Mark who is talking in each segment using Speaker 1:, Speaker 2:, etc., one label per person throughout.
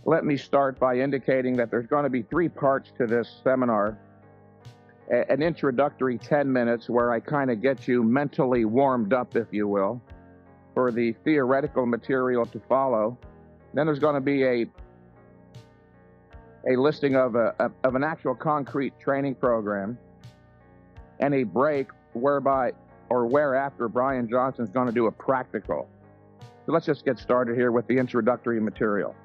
Speaker 1: Let me start by indicating that there's going to be three parts to this seminar. An introductory 10 minutes where I kind of get you mentally warmed up, if you will, for the theoretical material to follow. Then there's going to be a listing of an actual concrete training program, and a break whereafter Brian Johnson's going to do a practical. So let's just get started here with the introductory material.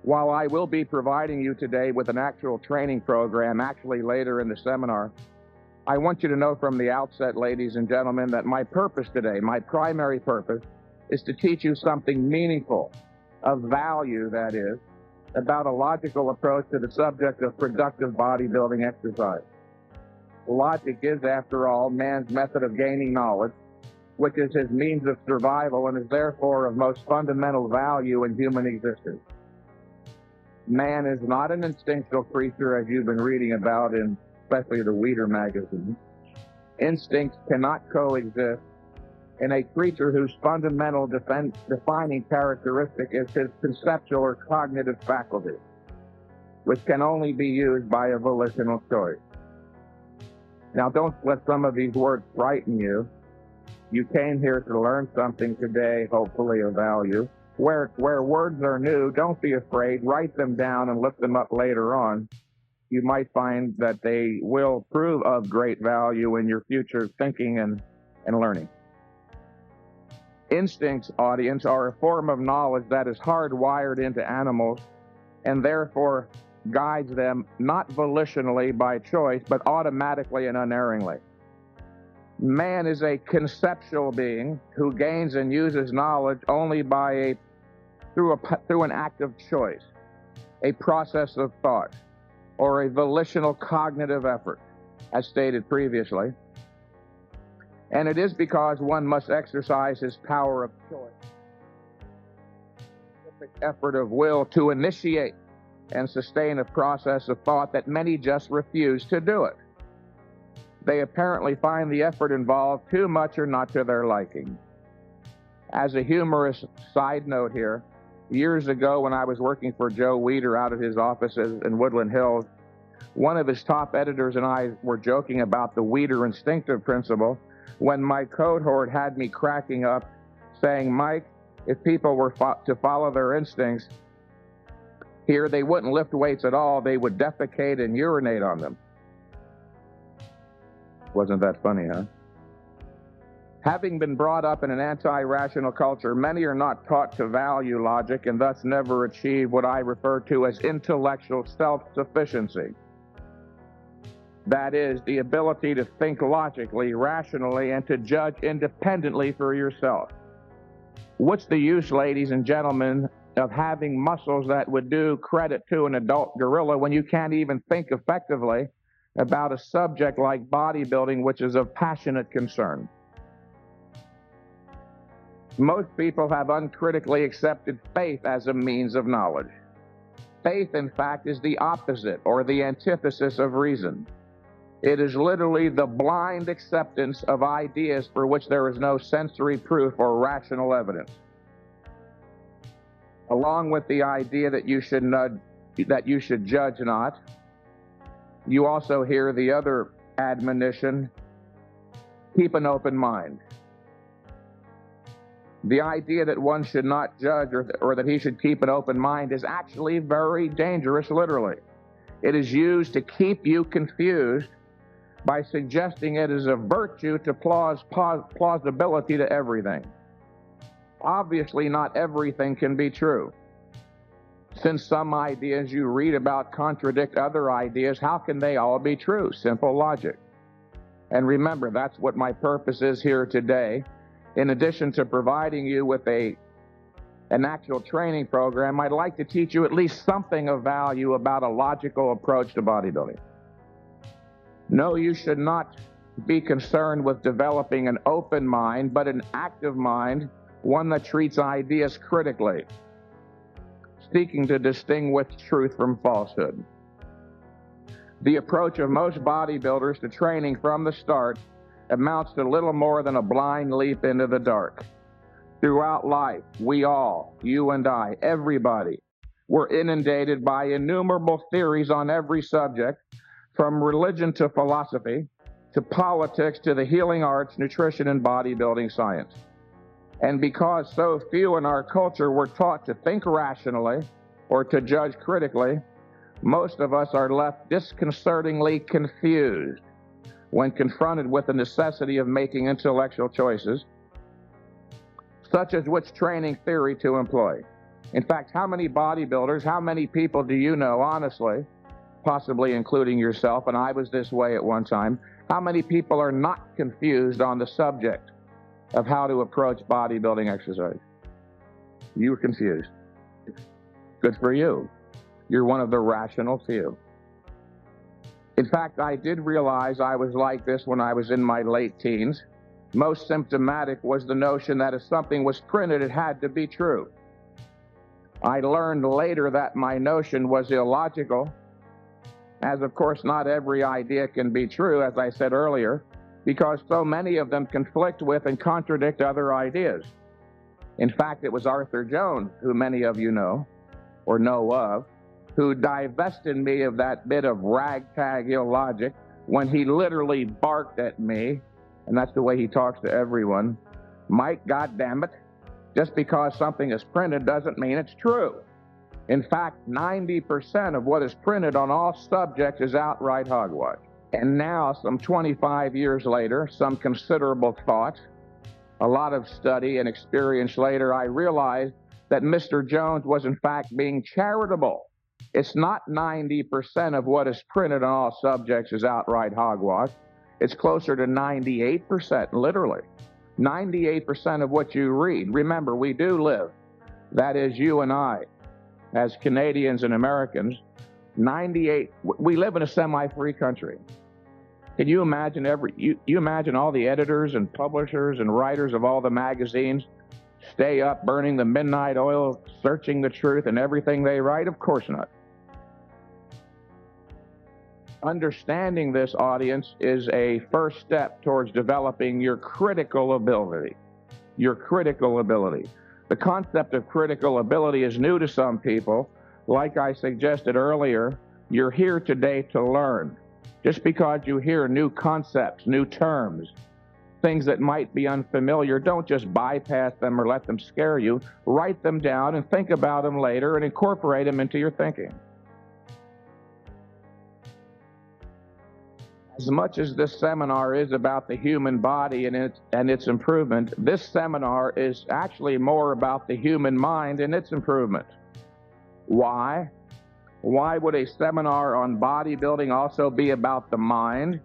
Speaker 1: While I will be providing you today with an actual training program, actually later in the seminar, I want you to know from the outset, ladies and gentlemen, that my purpose today, my primary purpose, is to teach you something meaningful, of value, that is, about a logical approach to the subject of productive bodybuilding exercise. Logic is, after all, man's method of gaining knowledge, which is his means of survival and is therefore of most fundamental value in human existence. Man is not an instinctual creature, as you've been reading about in especially the Weeder magazine. Instincts cannot coexist in a creature whose fundamental defining characteristic is his conceptual or cognitive faculty, which can only be used by a volitional choice. Now, don't let some of these words frighten you. You came here to learn something today, hopefully of value. Where words are new, don't be afraid. Write them down and look them up later on. You might find that they will prove of great value in your future thinking and learning. Instincts, audience, are a form of knowledge that is hardwired into animals and therefore guides them not volitionally by choice, but automatically and unerringly. Man is a conceptual being who gains and uses knowledge only through an act of choice, a process of thought, or a volitional cognitive effort, as stated previously. And it is because one must exercise his power of choice, specific effort of will to initiate and sustain a process of thought that many just refuse to do it. They apparently find the effort involved too much or not to their liking. As a humorous side note here, years ago when I was working for Joe Weeder out of his offices in Woodland Hills, one of his top editors and I were joking about the Weeder instinctive principle when my cohort had me cracking up, saying, "Mike, if people were to follow their instincts, here they wouldn't lift weights at all, they would defecate and urinate on them." Wasn't that funny, huh? Having been brought up in an anti-rational culture, many are not taught to value logic and thus never achieve what I refer to as intellectual self-sufficiency. That is, the ability to think logically, rationally, and to judge independently for yourself. What's the use, ladies and gentlemen, of having muscles that would do credit to an adult gorilla when you can't even think effectively about a subject like bodybuilding, which is of passionate concern? Most people have uncritically accepted faith as a means of knowledge. Faith, in fact, is the opposite or the antithesis of reason. It is literally the blind acceptance of ideas for which there is no sensory proof or rational evidence. Along with the idea that you should judge not, you also hear the other admonition, keep an open mind. The idea that one should not judge or that he should keep an open mind is actually very dangerous, literally. It is used to keep you confused by suggesting it is a virtue to plausibility to everything. Obviously, not everything can be true. Since some ideas you read about contradict other ideas, how can they all be true? Simple logic. And remember, that's what my purpose is here today. In addition to providing you with an actual training program, I'd like to teach you at least something of value about a logical approach to bodybuilding. No, you should not be concerned with developing an open mind, but an active mind, one that treats ideas critically, seeking to distinguish truth from falsehood. The approach of most bodybuilders to training from the start amounts to little more than a blind leap into the dark. Throughout life, we all, you and I, everybody, were inundated by innumerable theories on every subject, from religion to philosophy, to politics, to the healing arts, nutrition, and bodybuilding science. And because so few in our culture were taught to think rationally or to judge critically, most of us are left disconcertingly confused when confronted with the necessity of making intellectual choices, such as which training theory to employ. In fact, how many bodybuilders, how many people do you know, honestly, possibly including yourself, and I was this way at one time, how many people are not confused on the subject of how to approach bodybuilding exercise? You were confused. Good for you. You're one of the rational few. In fact, I did realize I was like this when I was in my late teens. Most symptomatic was the notion that if something was printed, it had to be true. I learned later that my notion was illogical, as of course not every idea can be true, as I said earlier, because so many of them conflict with and contradict other ideas. In fact, it was Arthur Jones, who many of you know, or know of, who divested me of that bit of ragtag illogic when he literally barked at me, and that's the way he talks to everyone. Mike, goddammit, just because something is printed doesn't mean it's true. In fact, 90% of what is printed on all subjects is outright hogwash. And now, some 25 years later, some considerable thought, a lot of study and experience later, I realized that Mr. Jones was in fact being charitable. It's not 90% of what is printed on all subjects is outright hogwash. It's closer to 98%, literally. 98% of what you read. Remember, we do live, that is you and I, as Canadians and Americans, we live in a semi-free country. Can you imagine you imagine all the editors and publishers and writers of all the magazines stay up burning the midnight oil, searching the truth in everything they write? Of course not. Understanding this, audience, is a first step towards developing your critical ability. Your critical ability. The concept of critical ability is new to some people. Like I suggested earlier, you're here today to learn. Just because you hear new concepts, new terms, things that might be unfamiliar, don't just bypass them or let them scare you. Write them down and think about them later and incorporate them into your thinking. As much as this seminar is about the human body and its improvement, this seminar is actually more about the human mind and its improvement. Why? Why would a seminar on bodybuilding also be about the mind?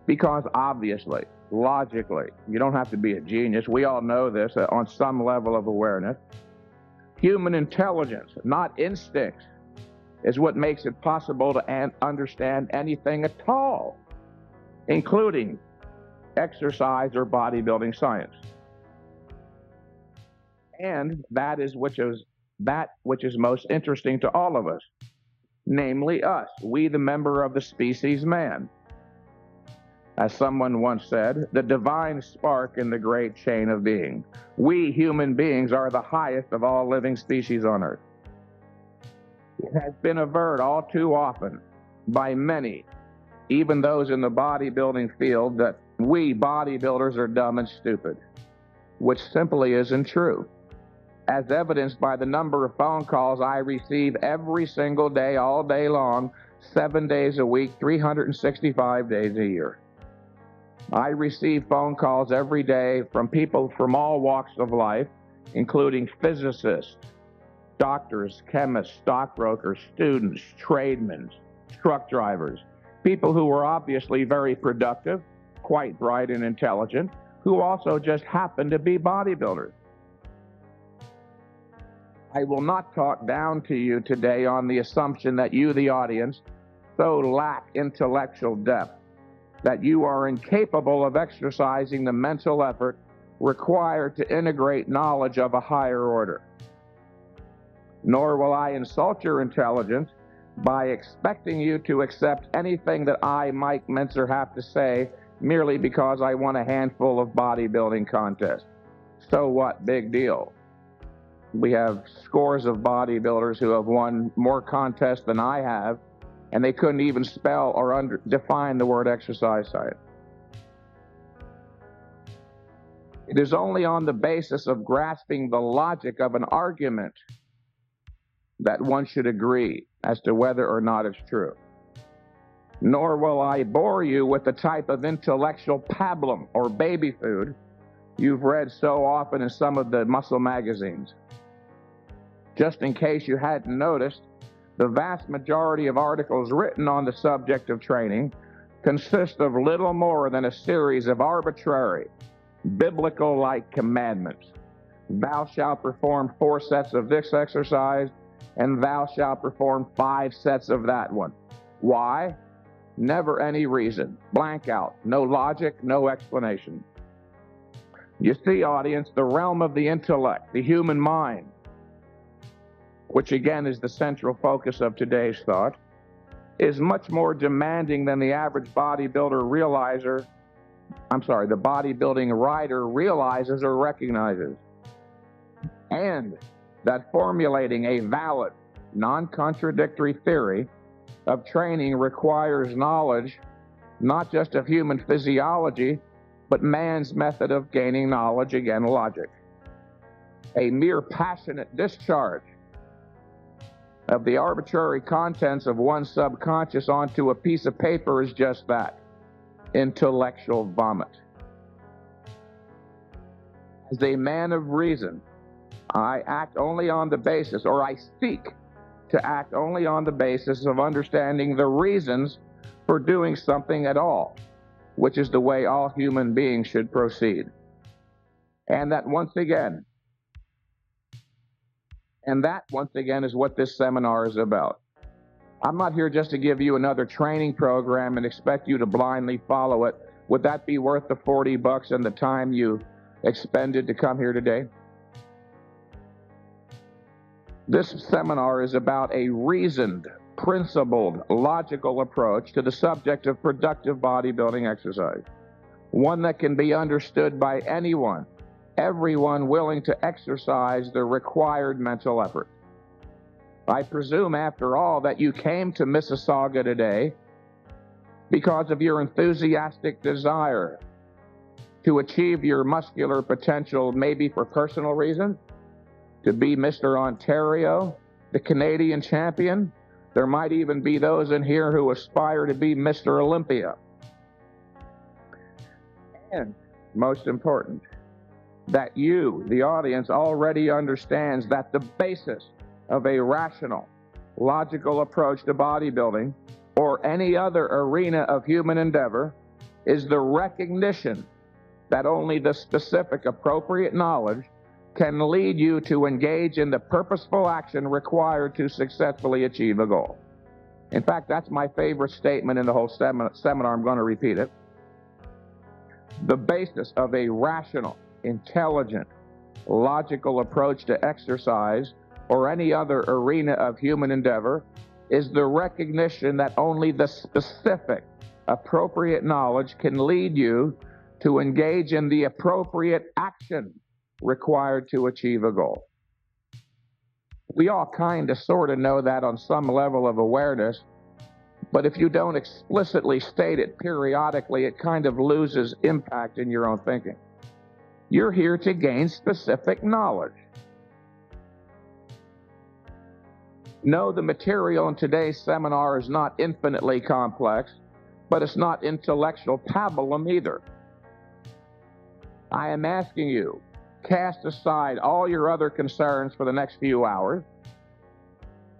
Speaker 1: Because obviously, logically, you don't have to be a genius. We all know this on some level of awareness. Human intelligence, not instincts, is what makes it possible to understand anything at all, including exercise or bodybuilding science. And that which is most interesting to all of us, namely us, we the member of the species man. As someone once said, the divine spark in the great chain of being. We human beings are the highest of all living species on earth. It has been averred all too often by many, even those in the bodybuilding field, that we bodybuilders are dumb and stupid, which simply isn't true, as evidenced by the number of phone calls I receive every single day, all day long, 7 days a week, 365 days a year. I receive phone calls every day from people from all walks of life, including physicists, doctors, chemists, stockbrokers, students, tradesmen, truck drivers, people who were obviously very productive, quite bright and intelligent, who also just happen to be bodybuilders. I will not talk down to you today on the assumption that you, the audience, so lack intellectual depth that you are incapable of exercising the mental effort required to integrate knowledge of a higher order. Nor will I insult your intelligence by expecting you to accept anything that I, Mike Mentzer, have to say merely because I won a handful of bodybuilding contests. So what? Big deal. We have scores of bodybuilders who have won more contests than I have, and they couldn't even spell or define the word exercise science. It is only on the basis of grasping the logic of an argument that one should agree as to whether or not it's true. Nor will I bore you with the type of intellectual pablum or baby food you've read so often in some of the muscle magazines. Just in case you hadn't noticed, the vast majority of articles written on the subject of training consist of little more than a series of arbitrary, biblical-like commandments. Thou shalt perform 4 sets of this exercise, and thou shalt perform 5 sets of that one. Why? Never any reason. Blank out. No logic, no explanation. You see, audience, the realm of the intellect, the human mind, which again is the central focus of today's thought, is much more demanding than the average bodybuilding writer realizes or recognizes. And that formulating a valid, non-contradictory theory of training requires knowledge not just of human physiology, but man's method of gaining knowledge, again, logic. A mere passionate discharge of the arbitrary contents of one's subconscious onto a piece of paper is just that, intellectual vomit. As a man of reason, I act only on the basis, or I seek to act only on the basis of understanding the reasons for doing something at all, which is the way all human beings should proceed. And that once again is what this seminar is about. I'm not here just to give you another training program and expect you to blindly follow it. Would that be worth the $40 and the time you expended to come here today? This seminar is about a reasoned, principled, logical approach to the subject of productive bodybuilding exercise. One that can be understood by anyone, everyone willing to exercise the required mental effort. I presume, after all, that you came to Mississauga today because of your enthusiastic desire to achieve your muscular potential, maybe for personal reasons, to be Mr. Ontario, the Canadian champion. There might even be those in here who aspire to be Mr. Olympia. And most important, that you, the audience, already understands that the basis of a rational, logical approach to bodybuilding or any other arena of human endeavor is the recognition that only the specific appropriate knowledge can lead you to engage in the purposeful action required to successfully achieve a goal. In fact, that's my favorite statement in the whole seminar. I'm going to repeat it. The basis of a rational, intelligent, logical approach to exercise or any other arena of human endeavor is the recognition that only the specific, appropriate knowledge can lead you to engage in the appropriate action required to achieve a goal. We all kind of sort of know that on some level of awareness, but if you don't explicitly state it periodically, it kind of loses impact in your own thinking. You're here to gain specific knowledge. No, the material in today's seminar is not infinitely complex, but it's not intellectual pablum either. I am asking you, cast aside all your other concerns for the next few hours,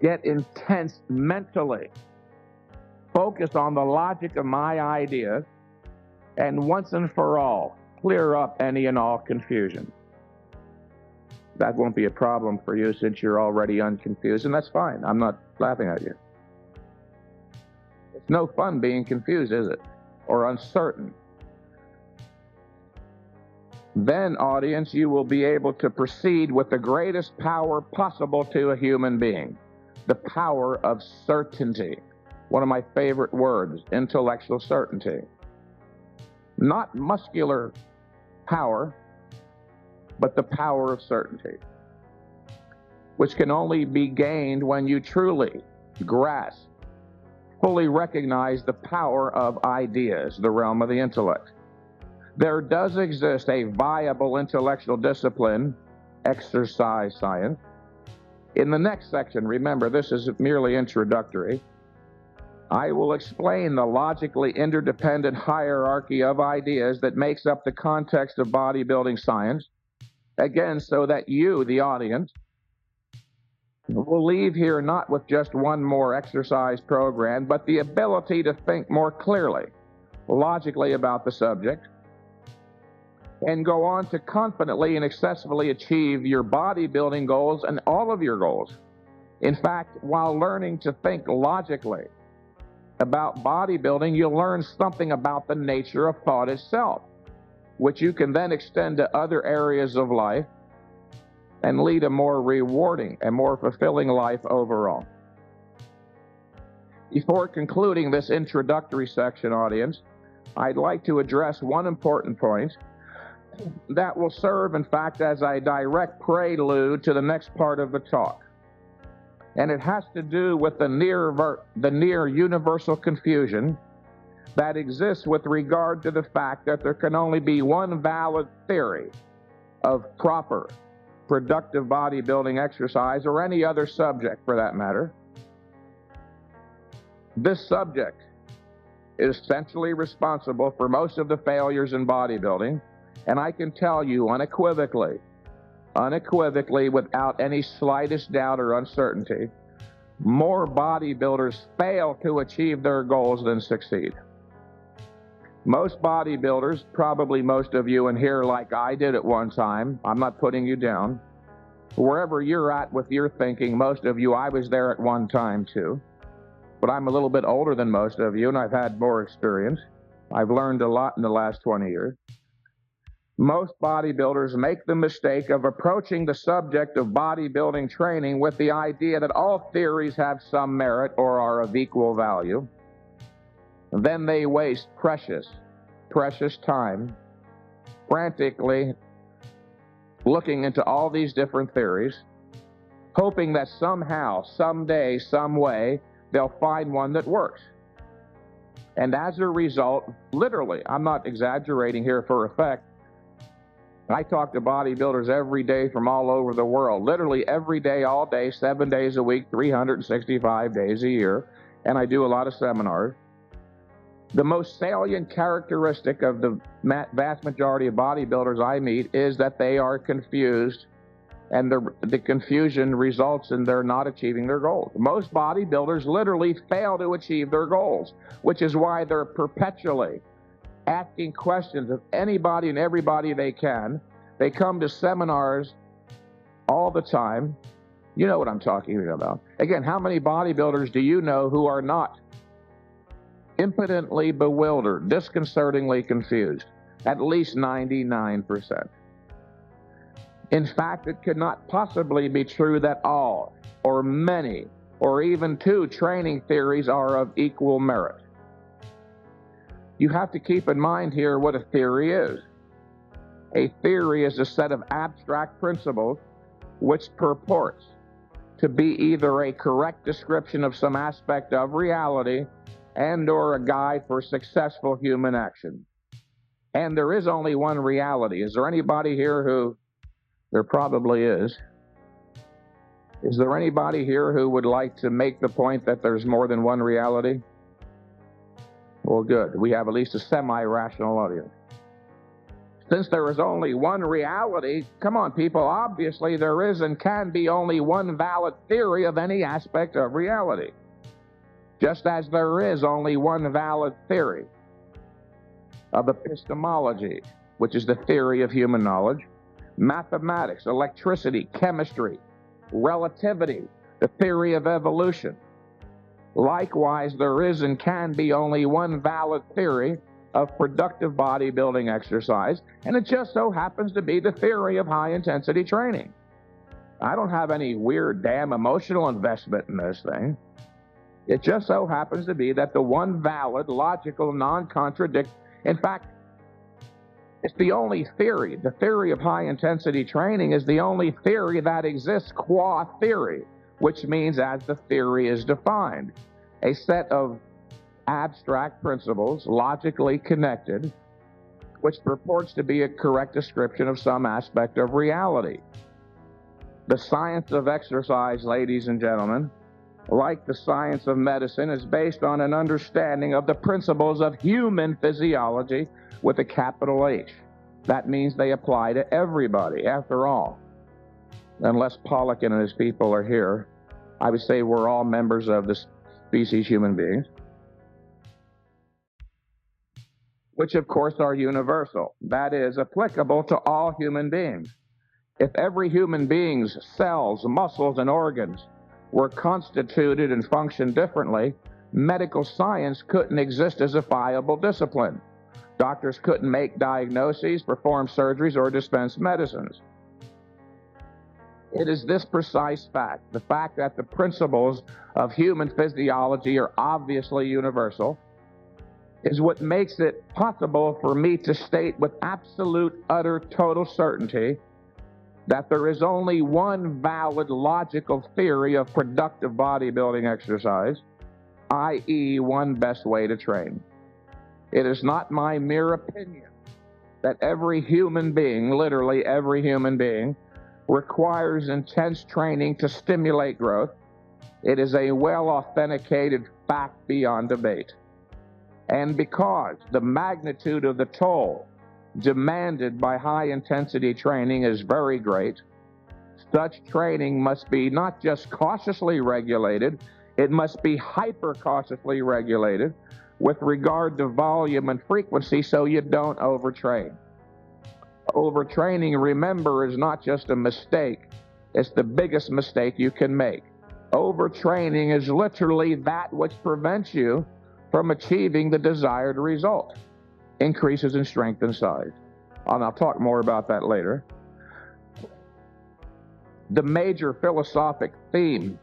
Speaker 1: get intense mentally, focus on the logic of my ideas, and once and for all, clear up any and all confusion. That won't be a problem for you since you're already unconfused, and that's fine. I'm not laughing at you. It's no fun being confused, is it? Or uncertain. Then, audience, you will be able to proceed with the greatest power possible to a human being, the power of certainty. One of my favorite words, intellectual certainty. Not muscular power, but the power of certainty, which can only be gained when you truly grasp, fully recognize the power of ideas, the realm of the intellect. There does exist a viable intellectual discipline, exercise science. In the next section, remember, this is merely introductory, I will explain the logically interdependent hierarchy of ideas that makes up the context of bodybuilding science, again, so that you, the audience, will leave here not with just one more exercise program, but the ability to think more clearly, logically about the subject, and go on to confidently and successfully achieve your bodybuilding goals and all of your goals. In fact, while learning to think logically about bodybuilding, you'll learn something about the nature of thought itself, which you can then extend to other areas of life and lead a more rewarding and more fulfilling life overall. Before concluding this introductory section, audience, I'd like to address one important point that will serve, in fact, as a direct prelude to the next part of the talk. And it has to do with the near universal confusion that exists with regard to the fact that there can only be one valid theory of proper, productive bodybuilding exercise, or any other subject for that matter. This subject is essentially responsible for most of the failures in bodybuilding, and I can tell you unequivocally, without any slightest doubt or uncertainty, more bodybuilders fail to achieve their goals than succeed. Most bodybuilders, probably most of you in here like I did at one time, I'm not putting you down, wherever you're at with your thinking, most of you, I was there at one time too, but I'm a little bit older than most of you and I've had more experience. I've learned a lot in the last 20 years. Most bodybuilders make the mistake of approaching the subject of bodybuilding training with the idea that all theories have some merit or are of equal value. Then they waste precious time frantically looking into all these different theories, hoping that somehow, someday, some way, they'll find one that works. And as a result, literally, I'm not exaggerating here for effect, I talk to bodybuilders every day from all over the world, literally every day, all day, 7 days a week, 365 days a year, and I do a lot of seminars. The most salient characteristic of the vast majority of bodybuilders I meet is that they are confused, and the confusion results in their not achieving their goals. Most bodybuilders literally fail to achieve their goals, which is why they're perpetually asking questions of anybody and everybody they can. They come to seminars all the time. You know what I'm talking about. Again, how many bodybuilders do you know who are not impotently bewildered, disconcertingly confused? At least 99%. In fact, it could not possibly be true that all, or many, or even two training theories are of equal merit. You have to keep in mind here what a theory is. A theory is a set of abstract principles which purports to be either a correct description of some aspect of reality and/or a guide for successful human action. And there is only one reality. Is there anybody here who, there probably is there anybody here who would like to make the point that there's more than one reality? Well, good. We have at least a semi-rational audience. Since there is only one reality, come on, people, obviously there is and can be only one valid theory of any aspect of reality. Just as there is only one valid theory of epistemology, which is the theory of human knowledge, mathematics, electricity, chemistry, relativity, the theory of evolution. Likewise, there is and can be only one valid theory of productive bodybuilding exercise, and it just so happens to be the theory of high-intensity training. I don't have any weird, damn emotional investment in this thing. It just so happens to be that the one valid, logical, non-contradictory, in fact, It's the only theory. The theory of high-intensity training is the only theory that exists qua theory, which means as the theory is defined. A set of abstract principles, logically connected, which purports to be a correct description of some aspect of reality. The science of exercise, ladies and gentlemen, like the science of medicine, is based on an understanding of the principles of human physiology with a capital H. That means they apply to everybody. After all, unless Pollock and his people are here, I would say we're all members of the species human beings, which of course are universal. That is applicable to all human beings. If every human being's cells, muscles, and organs were constituted and functioned differently, medical science couldn't exist as a viable discipline. Doctors couldn't make diagnoses, perform surgeries, or dispense medicines. It is this precise fact, the fact that the principles of human physiology are obviously universal, is what makes it possible for me to state with absolute, utter, total certainty that there is only one valid logical theory of productive bodybuilding exercise, i.e., one best way to train. It is not my mere opinion that every human being, literally every human being, requires intense training to stimulate growth. It is a well-authenticated fact beyond debate. And because the magnitude of the toll demanded by high-intensity training is very great, such training must be not just cautiously regulated, it must be hyper-cautiously regulated with regard to volume and frequency so you don't overtrain. Overtraining, remember, is not just a mistake, it's the biggest mistake you can make. Overtraining is literally that which prevents you from achieving the desired result. Increases in strength and size. And I'll talk more about that later. The major philosophic theme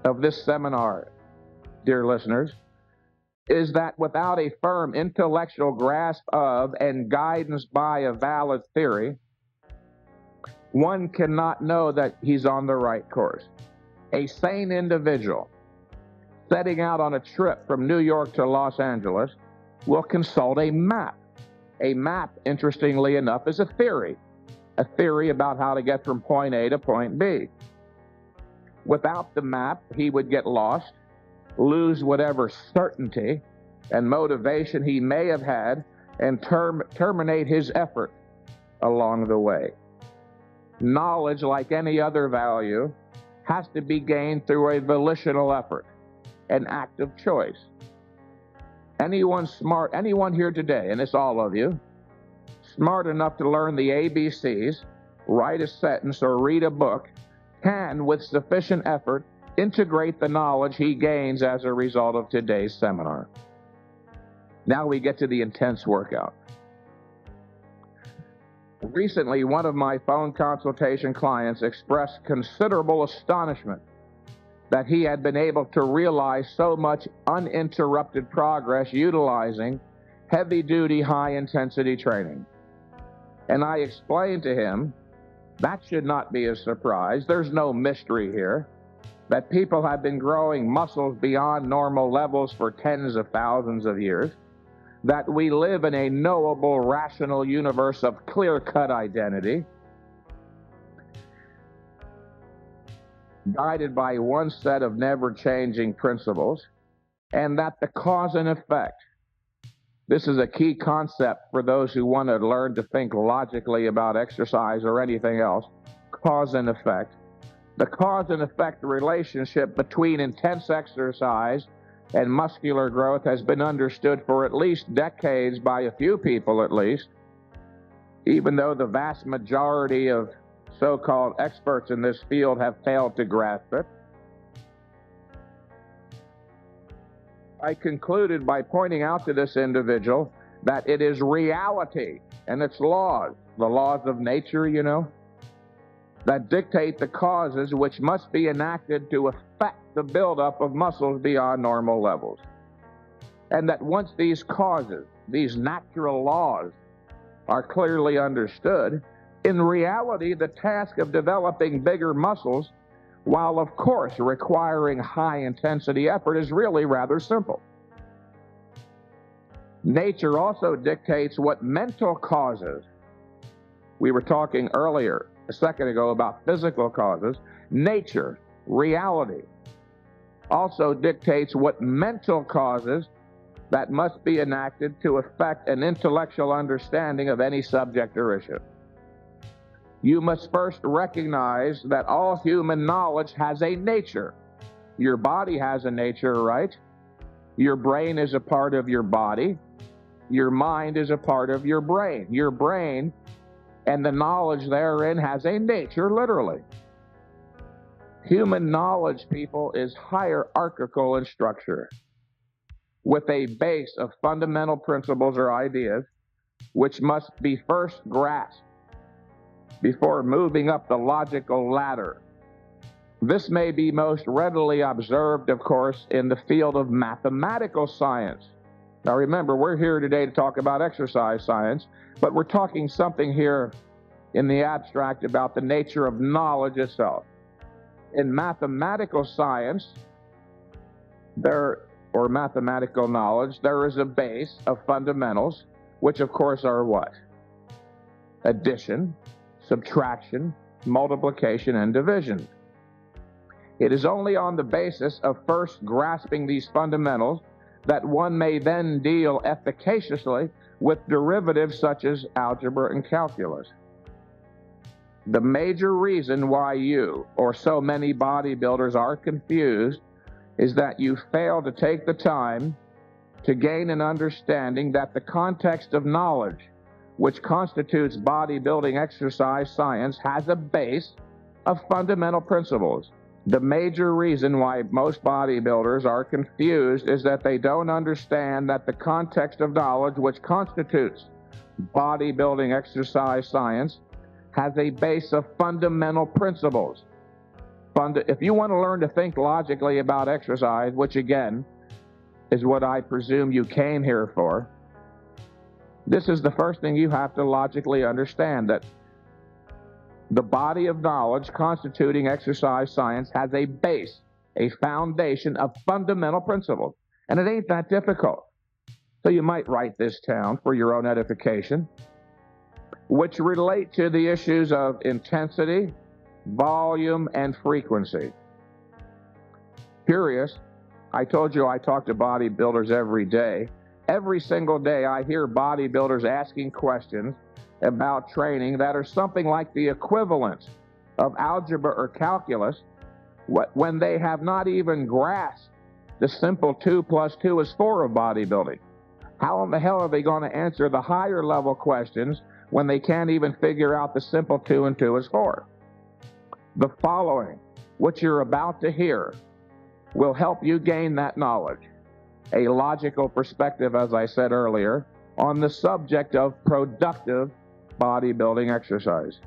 Speaker 1: of this seminar, dear listeners, is that without a firm intellectual grasp of and guidance by a valid theory, one cannot know that he's on the right course. A sane individual setting out on a trip from New York to Los Angeles will consult a map. A map, interestingly enough, is a theory about how to get from point A to point B. Without the map, he would get lost, lose whatever certainty and motivation he may have had, and terminate his effort along the way. Knowledge, like any other value, has to be gained through a volitional effort, an act of choice. Anyone smart, anyone here today, and it's all of you, smart enough to learn the ABCs, write a sentence, or read a book, can, with sufficient effort, integrate the knowledge he gains as a result of today's seminar. Now we get to the intense workout. Recently, one of my phone consultation clients expressed considerable astonishment that he had been able to realize so much uninterrupted progress utilizing heavy-duty, high-intensity training. And I explained to him that should not be a surprise. There's no mystery here. That people have been growing muscles beyond normal levels for tens of thousands of years. That we live in a knowable, rational universe of clear-cut identity, guided by one set of never-changing principles, and that the cause and effect, this is a key concept for those who want to learn to think logically about exercise or anything else, cause and effect. The cause and effect relationship between intense exercise and muscular growth has been understood for at least decades by a few people at least, even though the vast majority of so-called experts in this field have failed to grasp it. I concluded by pointing out to this individual that it is reality and its laws, the laws of nature, you know, that dictate the causes which must be enacted to affect the buildup of muscles beyond normal levels. And that once these causes, these natural laws, are clearly understood, in reality, the task of developing bigger muscles, while of course requiring high-intensity effort, is really rather simple. Nature also dictates what mental causes. We were talking earlier, a second ago, about physical causes. Nature, reality, also dictates what mental causes that must be enacted to effect an intellectual understanding of any subject or issue. You must first recognize that all human knowledge has a nature. Your body has a nature, right? Your brain is a part of your body. Your mind is a part of your brain. Your brain and the knowledge therein has a nature, literally. Human knowledge, people, is hierarchical in structure, with a base of fundamental principles or ideas which must be first grasped before moving up the logical ladder. This may be most readily observed, of course, in the field of mathematical science. Now remember, we're here today to talk about exercise science, but we're talking something here in the abstract about the nature of knowledge itself. In mathematical science, or mathematical knowledge, there is a base of fundamentals, which of course are what? Addition, subtraction, multiplication, and division. It is only on the basis of first grasping these fundamentals that one may then deal efficaciously with derivatives such as algebra and calculus. The major reason why you, or so many bodybuilders, are confused is that you fail to take the time to gain an understanding that the context of knowledge, which constitutes bodybuilding exercise science, has a base of fundamental principles. The major reason why most bodybuilders are confused is that they don't understand that the context of knowledge, which constitutes bodybuilding exercise science, has a base of fundamental principles. If you want to learn to think logically about exercise, which again is what I presume you came here for, this is the first thing you have to logically understand, that the body of knowledge constituting exercise science has a base, a foundation of fundamental principles. And it ain't that difficult. So you might write this down for your own edification, which relate to the issues of intensity, volume, and frequency. Curious, I told you I talk to bodybuilders every day. Every single day I hear bodybuilders asking questions about training that are something like the equivalent of algebra or calculus when they have not even grasped the simple 2 + 2 is 4 of bodybuilding. How in the hell are they going to answer the higher level questions when they can't even figure out the simple 2 and 2 is 4? The following, what you're about to hear, will help you gain that knowledge, a logical perspective, as I said earlier, on the subject of productive bodybuilding exercise.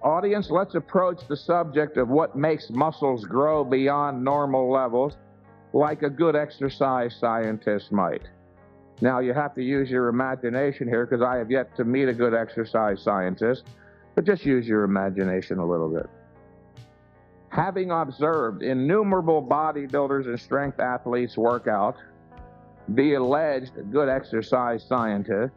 Speaker 1: Audience, let's approach the subject of what makes muscles grow beyond normal levels like a good exercise scientist might. Now, you have to use your imagination here, because I have yet to meet a good exercise scientist, but just use your imagination a little bit. Having observed innumerable bodybuilders and strength athletes work out, the alleged good exercise scientist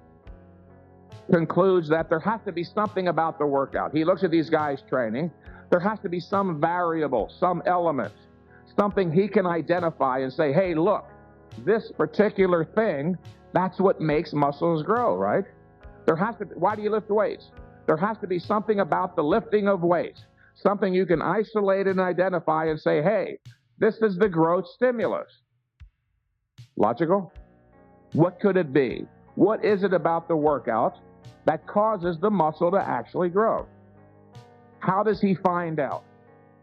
Speaker 1: concludes that there has to be something about the workout. He looks at these guys training. There has to be some variable, some element, something he can identify and say, hey, look, this particular thing, that's what makes muscles grow, right? Why do you lift weights? There has to be something about the lifting of weights, something you can isolate and identify and say, hey, this is the growth stimulus. Logical? What could it be? What is it about the workout that causes the muscle to actually grow? How does he find out?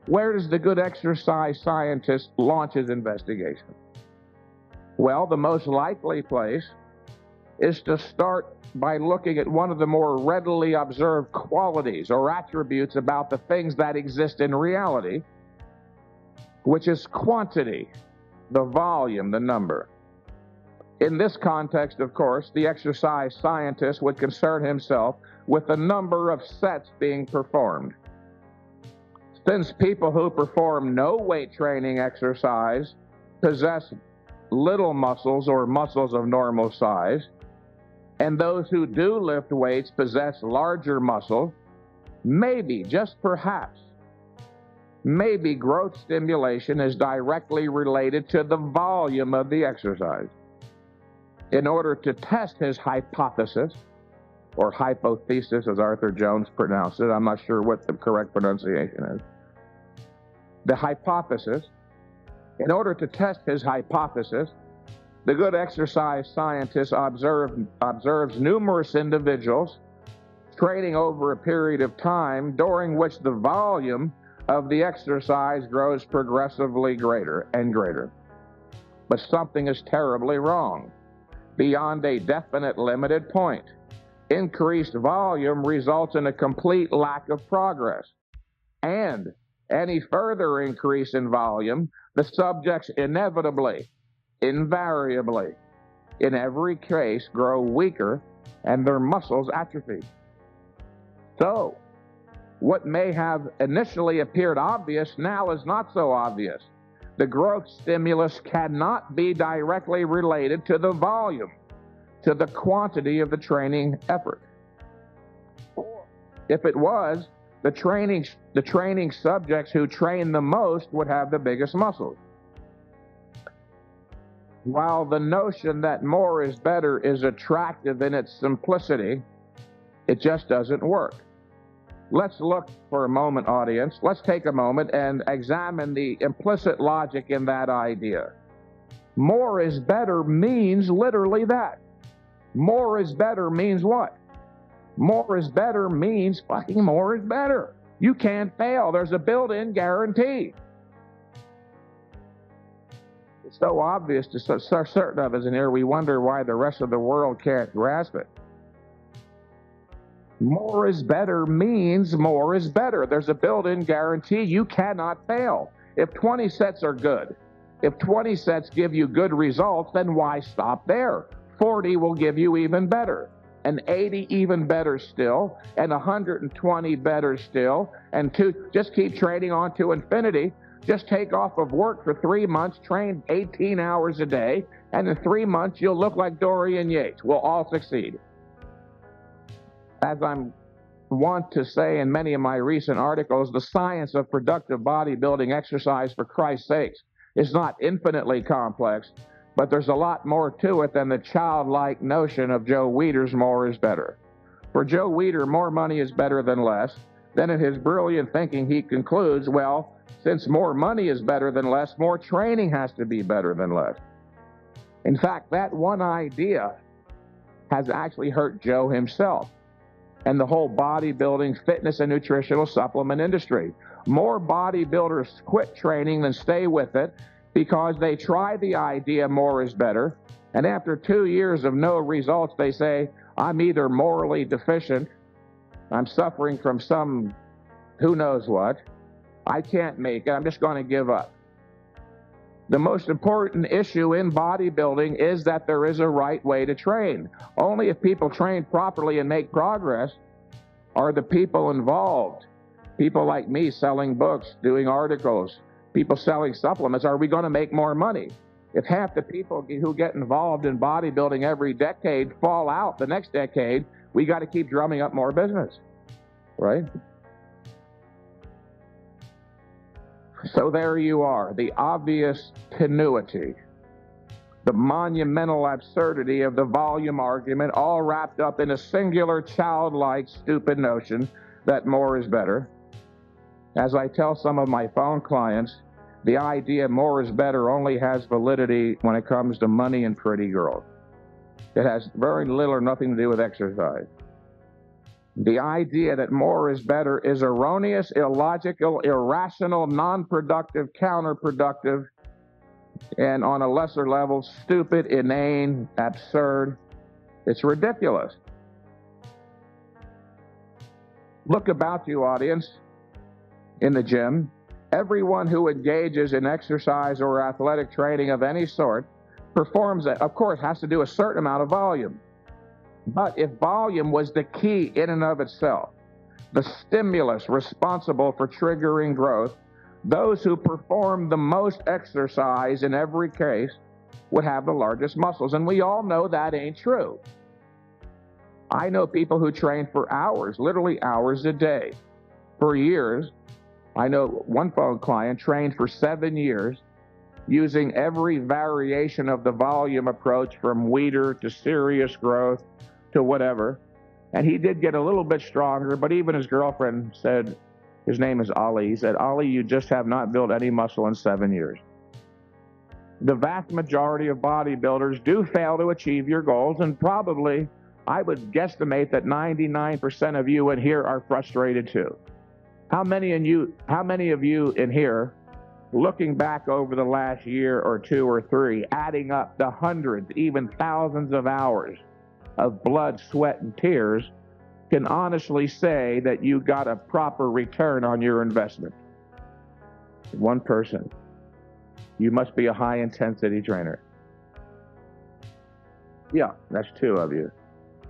Speaker 1: Where does the good exercise scientist launch his investigation? Well, the most likely place is to start by looking at one of the more readily observed qualities or attributes about the things that exist in reality, which is quantity, the volume, the number. In this context, of course, the exercise scientist would concern himself with the number of sets being performed. Since people who perform no weight training exercise possess little muscles or muscles of normal size, and those who do lift weights possess larger muscles, maybe, just perhaps, maybe growth stimulation is directly related to the volume of the exercise. In order to test his hypothesis, or hypothesis as Arthur Jones pronounced it, I'm not sure what the correct pronunciation is, the hypothesis, in order to test his hypothesis, the good exercise scientist observes numerous individuals training over a period of time during which the volume of the exercise grows progressively greater and greater. But something is terribly wrong. Beyond a definite limited point, increased volume results in a complete lack of progress. And any further increase in volume, the subjects inevitably, invariably, in every case grow weaker and their muscles atrophy. So, what may have initially appeared obvious now is not so obvious. The growth stimulus cannot be directly related to the volume, to the quantity of the training effort. If it was, the training subjects who train the most would have the biggest muscles. While the notion that more is better is attractive in its simplicity, it just doesn't work. Let's look for a moment, audience. Let's take a moment and examine the implicit logic in that idea. More is better means literally that. More is better means what? More is better means fucking more is better. You can't fail. There's a built-in guarantee. It's so obvious to certain of us in here, we wonder why the rest of the world can't grasp it. More is better means more is better. There's a built-in guarantee. You cannot fail. If 20 sets are good, if 20 sets give you good results, then why stop there? 40 will give you even better, and 80 even better still, and 120 better still, and just keep training on to infinity. Just take off of work for 3 months, train 18 hours a day, and in 3 months you'll look like Dorian Yates. We'll all succeed. As I'm wont to say in many of my recent articles, the science of productive bodybuilding exercise, for Christ's sakes, is not infinitely complex, but there's a lot more to it than the childlike notion of Joe Weider's more is better. For Joe Weider, more money is better than less. Then in his brilliant thinking, he concludes, well, since more money is better than less, more training has to be better than less. In fact, that one idea has actually hurt Joe himself and the whole bodybuilding, fitness, and nutritional supplement industry. More bodybuilders quit training than stay with it because they try the idea more is better, and after 2 years of no results, they say, I'm either morally deficient, I'm suffering from some who knows what, I can't make it, I'm just going to give up. The most important issue in bodybuilding is that there is a right way to train. Only if people train properly and make progress are the people involved. People like me selling books, doing articles, people selling supplements, are we going to make more money? If half the people who get involved in bodybuilding every decade fall out the next decade, we got to keep drumming up more business, right? So there you are, the obvious tenuity, the monumental absurdity of the volume argument, all wrapped up in a singular, childlike, stupid notion that more is better. As I tell some of my phone clients, the idea more is better only has validity when it comes to money and pretty girls. It has very little or nothing to do with exercise. The idea that more is better is erroneous, illogical, irrational, non-productive, counterproductive, and on a lesser level, stupid, inane, absurd. It's ridiculous. Look about you, audience, in the gym. Everyone who engages in exercise or athletic training of any sort performs that, of course, has to do a certain amount of volume. But if volume was the key in and of itself, the stimulus responsible for triggering growth, those who perform the most exercise in every case would have the largest muscles. And we all know that ain't true. I know people who train for hours, literally hours a day, for years. I know one phone client trained for 7 years using every variation of the volume approach, from weeder to serious growth to whatever. And he did get a little bit stronger, but even his girlfriend said, his name is Ali, he said, "Ali, you just have not built any muscle in 7 years." The vast majority of bodybuilders do fail to achieve your goals, and probably, I would guesstimate that 99% of you in here are frustrated too. How many of you in here, looking back over the last year or two or three, adding up the hundreds, even thousands of hours of blood, sweat, and tears, can honestly say that you got a proper return on your investment? One person. You must be a high-intensity trainer. Yeah, that's 2 of you.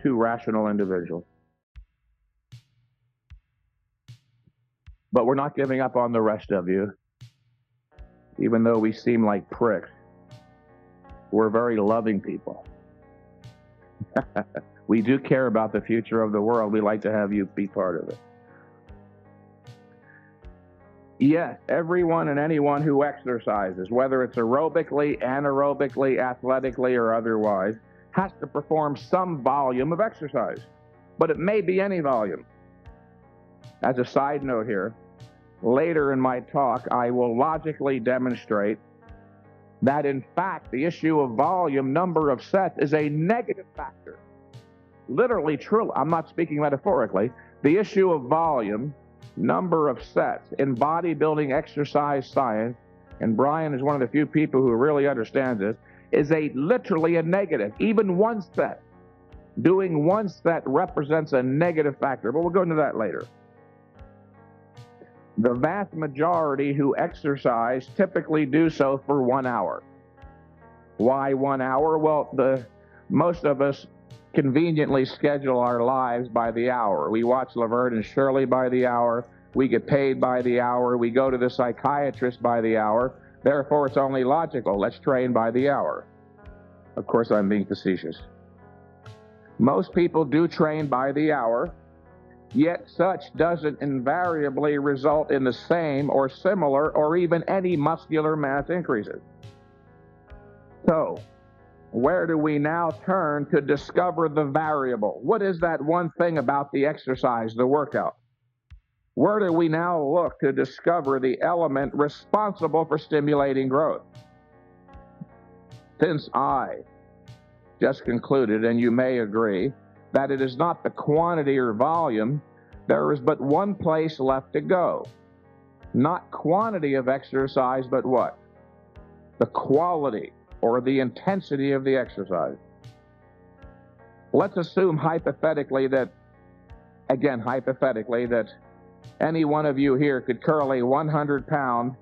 Speaker 1: 2 rational individuals. But we're not giving up on the rest of you, even though we seem like pricks. We're very loving people. We do care about the future of the world. We like to have you be part of it. Yes, everyone and anyone who exercises, whether it's aerobically, anaerobically, athletically, or otherwise, has to perform some volume of exercise. But it may be any volume. As a side note here, later in my talk, I will logically demonstrate that, in fact, the issue of volume, number of sets, is a negative factor. Literally true. I'm not speaking metaphorically. The issue of volume, number of sets, in bodybuilding exercise science, and Brian is one of the few people who really understands this, is literally a negative. Even one set. Doing one set represents a negative factor, but we'll go into that later. The vast majority who exercise typically do so for 1 hour. Why 1 hour? Well, most of us conveniently schedule our lives by the hour. We watch Laverne and Shirley by the hour. We get paid by the hour. We go to the psychiatrist by the hour. Therefore, it's only logical. Let's train by the hour. Of course, I'm being facetious. Most people do train by the hour, yet such doesn't invariably result in the same or similar or even any muscular mass increases. So, where do we now turn to discover the variable? What is that one thing about the exercise, the workout? Where do we now look to discover the element responsible for stimulating growth? Since I just concluded, and you may agree, that it is not the quantity or volume, there is but one place left to go. Not quantity of exercise, but what? The quality or the intensity of the exercise. Let's assume hypothetically that any one of you here could curl a 100-pound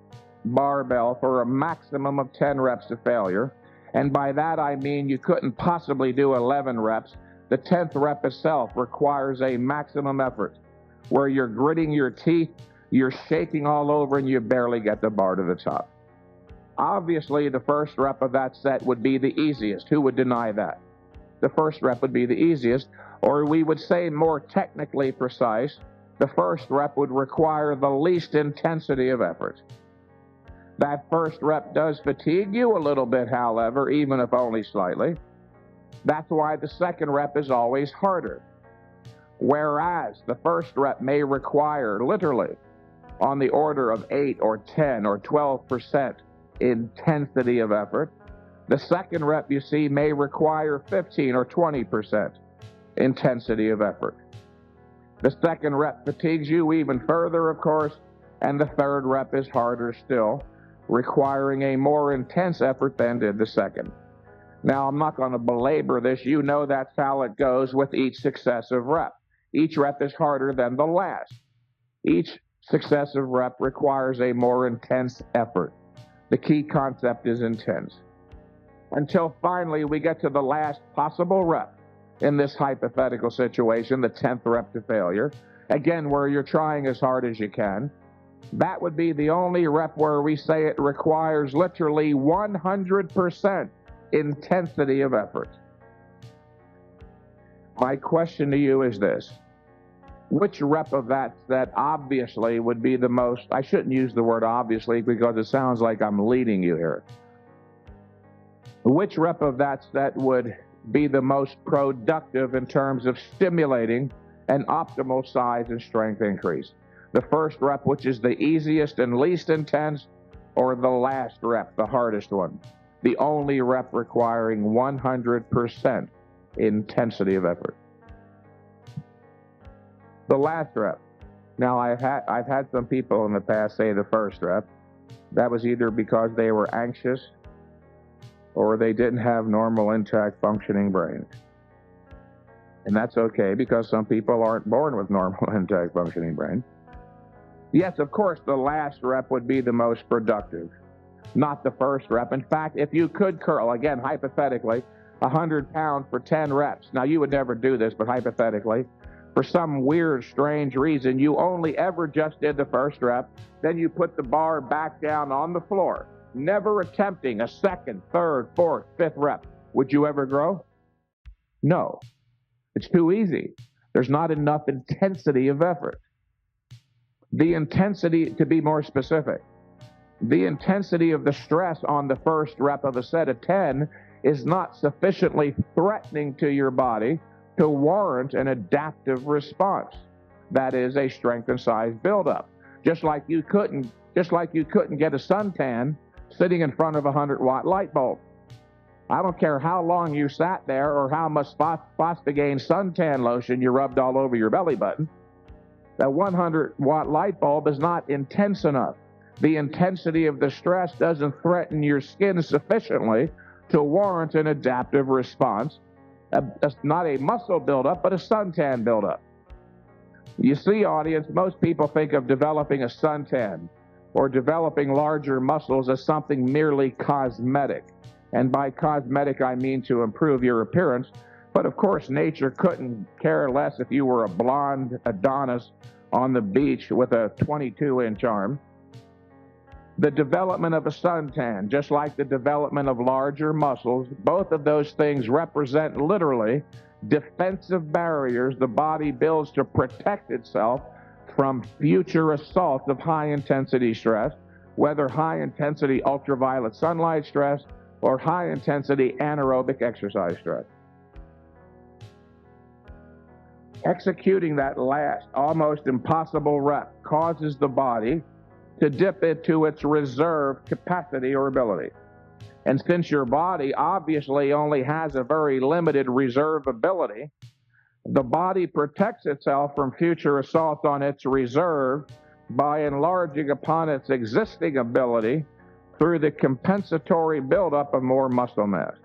Speaker 1: barbell for a maximum of 10 reps to failure. And by that I mean you couldn't possibly do 11 reps. The 10th rep itself requires a maximum effort where you're gritting your teeth, you're shaking all over, and you barely get the bar to the top. Obviously, the first rep of that set would be the easiest. Who would deny that? The first rep would be the easiest, or we would say more technically precise, the first rep would require the least intensity of effort. That first rep does fatigue you a little bit, however, even if only slightly. That's why the second rep is always harder. Whereas the first rep may require literally on the order of 8 or 10 or 12% intensity of effort, the second rep, you see, may require 15 or 20% intensity of effort. The second rep fatigues you even further, of course, and the third rep is harder still, requiring a more intense effort than did the second. Now, I'm not going to belabor this. You know that's how it goes with each successive rep. Each rep is harder than the last. Each successive rep requires a more intense effort. The key concept is intense. until finally we get to the last possible rep in this hypothetical situation, the 10th rep to failure, again, where you're trying as hard as you can. That would be the only rep where we say it requires literally 100% intensity of effort. My question to you is this: which rep of that obviously would be the most, I shouldn't use the word obviously because it sounds like I'm leading you here. Which rep of that would be the most productive in terms of stimulating an optimal size and strength increase? The first rep, which is the easiest and least intense, or the last rep, the hardest one? The only rep requiring 100% intensity of effort. The last rep. Now, I've had some people in the past say the first rep. That was either because they were anxious or they didn't have normal, intact, functioning brains. And that's okay, because some people aren't born with normal, intact, functioning brains. Yes, of course, the last rep would be the most productive, not the first rep. In fact, if you could curl, again, hypothetically, 100 pounds for 10 reps. Now, you would never do this, but hypothetically, for some weird, strange reason, you only ever just did the first rep, then you put the bar back down on the floor, never attempting a second, third, fourth, fifth rep. Would you ever grow? No. It's too easy. There's not enough intensity of effort. The intensity, to be more specific, the intensity of the stress on the first rep of a set of 10 is not sufficiently threatening to your body to warrant an adaptive response. That is a strength and size buildup. Just like you couldn't get a suntan sitting in front of a 100-watt light bulb. I don't care how long you sat there or how much phosphogene suntan lotion you rubbed all over your belly button. That 100-watt light bulb is not intense enough. The intensity of the stress doesn't threaten your skin sufficiently to warrant an adaptive response. Not a muscle buildup, but a suntan buildup. You see, audience, most people think of developing a suntan or developing larger muscles as something merely cosmetic. And by cosmetic, I mean to improve your appearance. But of course, nature couldn't care less if you were a blonde Adonis on the beach with a 22-inch arm. The development of a suntan, just like the development of larger muscles, both of those things represent literally defensive barriers the body builds to protect itself from future assaults of high-intensity stress, whether high-intensity ultraviolet sunlight stress or high-intensity anaerobic exercise stress. Executing that last, almost impossible rep causes the body to dip into its reserve capacity or ability. And since your body obviously only has a very limited reserve ability, the body protects itself from future assaults on its reserve by enlarging upon its existing ability through the compensatory buildup of more muscle mass.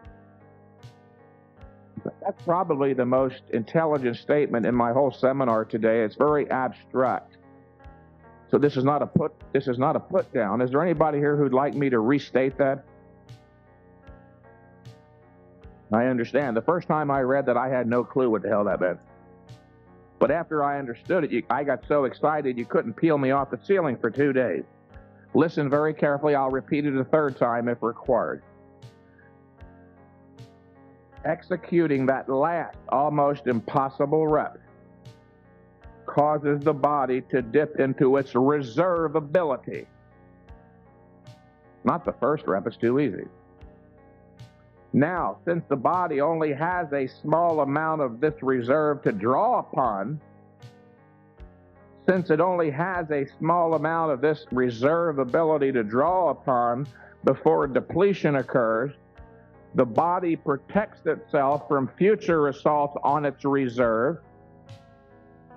Speaker 1: That's probably the most intelligent statement in my whole seminar today. It's very abstract. So this is not a put down. Is there anybody here who'd like me to restate that? I understand. The first time I read that, I had no clue what the hell that meant. But after I understood it, I got so excited you couldn't peel me off the ceiling for 2 days. Listen very carefully. I'll repeat it a third time if required. Executing that last, almost impossible rep causes the body to dip into its reserve ability. Not the first rep, it's too easy. Now, since the body only has a small amount of this reserve to draw upon, since it only has a small amount of this reserve ability to draw upon before depletion occurs, the body protects itself from future assaults on its reserve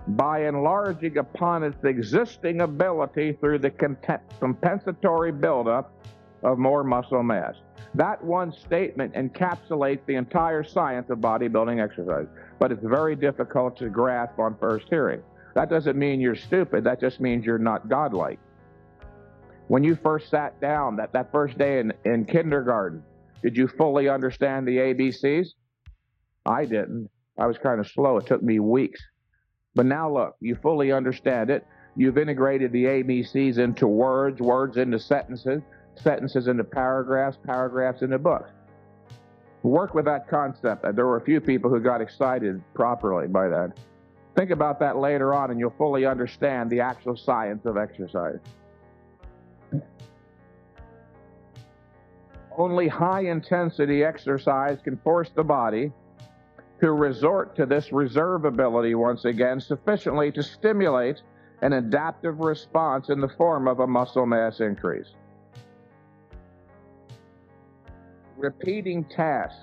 Speaker 1: by enlarging upon its existing ability through the compensatory buildup of more muscle mass. That one statement encapsulates the entire science of bodybuilding exercise, but it's very difficult to grasp on first hearing. That doesn't mean you're stupid, that just means you're not godlike. When you first sat down that first day in kindergarten, Did you fully understand the ABCs? I didn't. I was kind of slow. It took me weeks. But now look, you fully understand it. You've integrated the ABCs into words, words into sentences, sentences into paragraphs, paragraphs into books. Work with that concept. There were a few people who got excited properly by that. Think about that later on and you'll fully understand the actual science of exercise. Only high-intensity exercise can force the body to resort to this reserve ability once again sufficiently to stimulate an adaptive response in the form of a muscle mass increase. Repeating tasks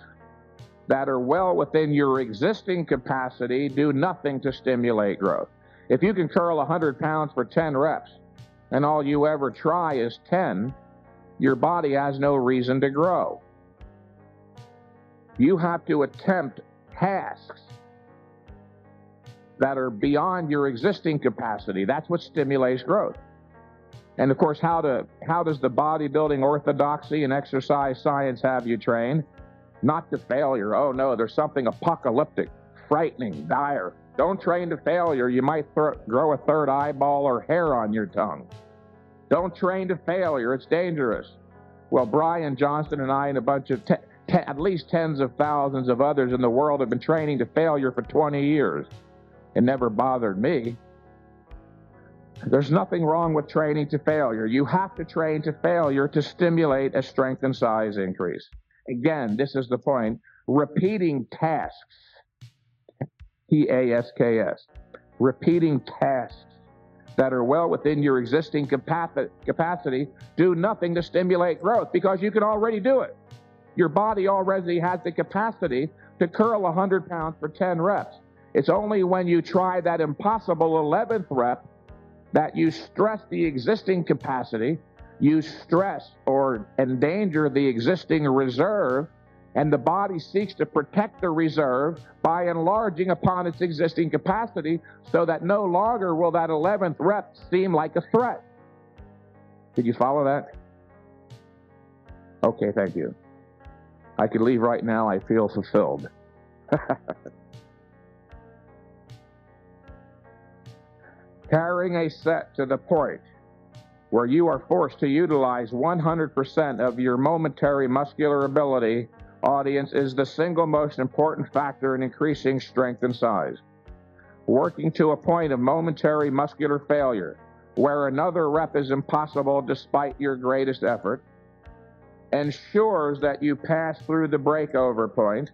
Speaker 1: that are well within your existing capacity do nothing to stimulate growth. If you can curl 100 pounds for 10 reps and all you ever try is 10, your body has no reason to grow. You have to attempt tasks that are beyond your existing capacity. That's what stimulates growth. And of course, how does the bodybuilding orthodoxy and exercise science have you train? Not to failure. Oh no, there's something apocalyptic, frightening, dire. Don't train to failure. You might grow a third eyeball or hair on your tongue. Don't train to failure. It's dangerous. Well, Brian Johnston and I and a bunch of at least tens of thousands of others in the world have been training to failure for 20 years. It never bothered me. There's nothing wrong with training to failure. You have to train to failure to stimulate a strength and size increase. Again, this is the point. Repeating tasks, T-A-S-K-S, repeating tasks that are well within your existing capacity do nothing to stimulate growth because you can already do it. Your body already has the capacity to curl 100 pounds for 10 reps. It's only when you try that impossible 11th rep that you stress the existing capacity, you stress or endanger the existing reserve, and the body seeks to protect the reserve by enlarging upon its existing capacity so that no longer will that 11th rep seem like a threat. Did you follow that? Okay, thank you. I could leave right now. I feel fulfilled. Carrying a set to the point where you are forced to utilize 100% of your momentary muscular ability, audience, is the single most important factor in increasing strength and size. Working to a point of momentary muscular failure, where another rep is impossible despite your greatest effort, ensures that you pass through the breakover point,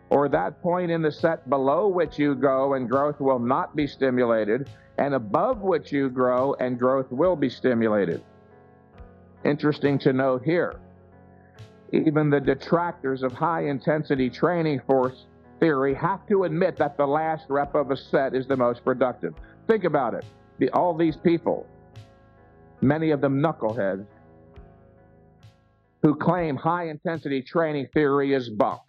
Speaker 1: or that point in the set below which you go and growth will not be stimulated, and above which you grow and growth will be stimulated. Interesting to note here, even the detractors of high-intensity training force theory have to admit that the last rep of a set is the most productive. Think about it. All these people, many of them knuckleheads, who claim high-intensity training theory is bunk.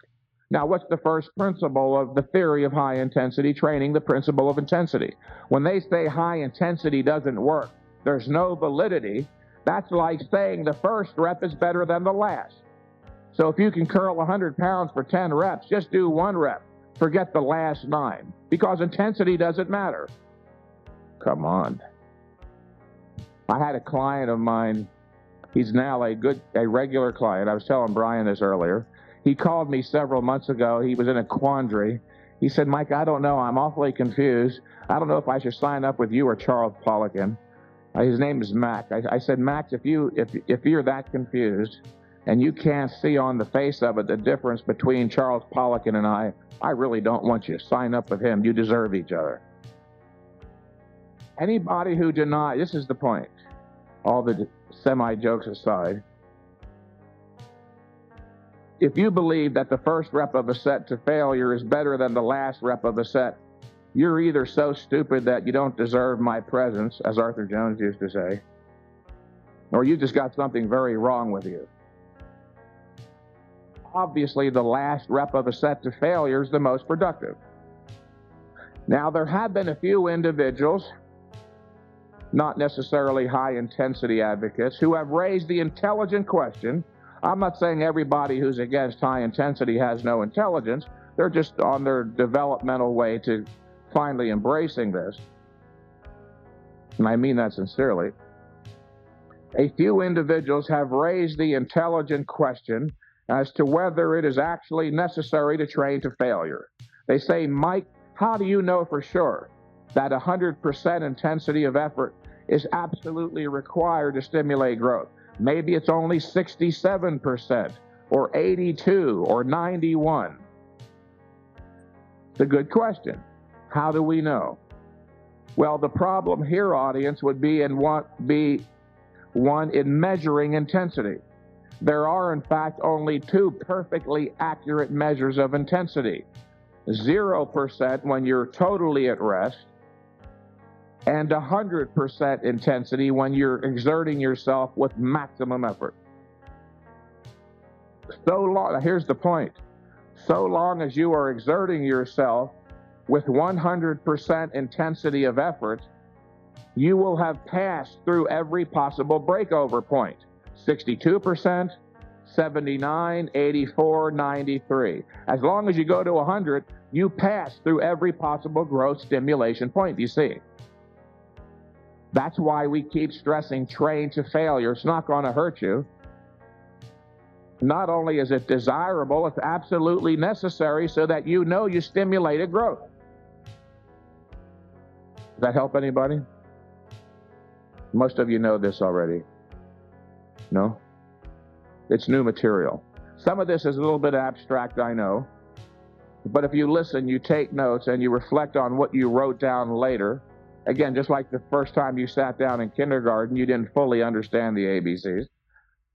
Speaker 1: Now, what's the first principle of the theory of high-intensity training? The principle of intensity. When they say high intensity doesn't work, there's no validity, that's like saying the first rep is better than the last. So if you can curl 100 pounds for 10 reps, just do one rep. Forget the last 9, because intensity doesn't matter. Come on. I had a client of mine, he's now a regular client. I was telling Brian this earlier. He called me several months ago. He was in a quandary. He said, Mike, I don't know. I'm awfully confused. I don't know if I should sign up with you or Charles Poliquin. His name is Mac. I said, Max, if you're that confused and you can't see on the face of it the difference between Charles Poliquin and I really don't want you to sign up with him. You deserve each other. Anybody who denies, this is the point, all the semi-jokes aside, if you believe that the first rep of a set to failure is better than the last rep of a set, you're either so stupid that you don't deserve my presence, as Arthur Jones used to say, or you just got something very wrong with you. Obviously, the last rep of a set to failure is the most productive. Now, there have been a few individuals, not necessarily high-intensity advocates, who have raised the intelligent question I'm not saying everybody who's against high intensity has no intelligence. They're just on their developmental way to finally embracing this. And I mean that sincerely. A few individuals have raised the intelligent question as to whether it is actually necessary to train to failure. They say, Mike, how do you know for sure that 100% intensity of effort is absolutely required to stimulate growth? Maybe it's only 67% or 82 or 91. It's a good question. How do we know? Well, the problem here, audience, would be one in measuring intensity. There are, in fact, only two perfectly accurate measures of intensity. 0% when you're totally at rest, and 100% intensity when you're exerting yourself with maximum effort. Here's the point. So long as you are exerting yourself with 100% intensity of effort, you will have passed through every possible breakover point. 62%, 79, 84, 93. As long as you go to 100, you pass through every possible growth stimulation point, you see. That's why we keep stressing train to failure. It's not going to hurt you. Not only is it desirable, it's absolutely necessary so that you know you stimulated growth. Does that help anybody? Most of you know this already. No? It's new material. Some of this is a little bit abstract, I know. But if you listen, you take notes, and you reflect on what you wrote down later. Again, just like the first time you sat down in kindergarten, you didn't fully understand the ABCs.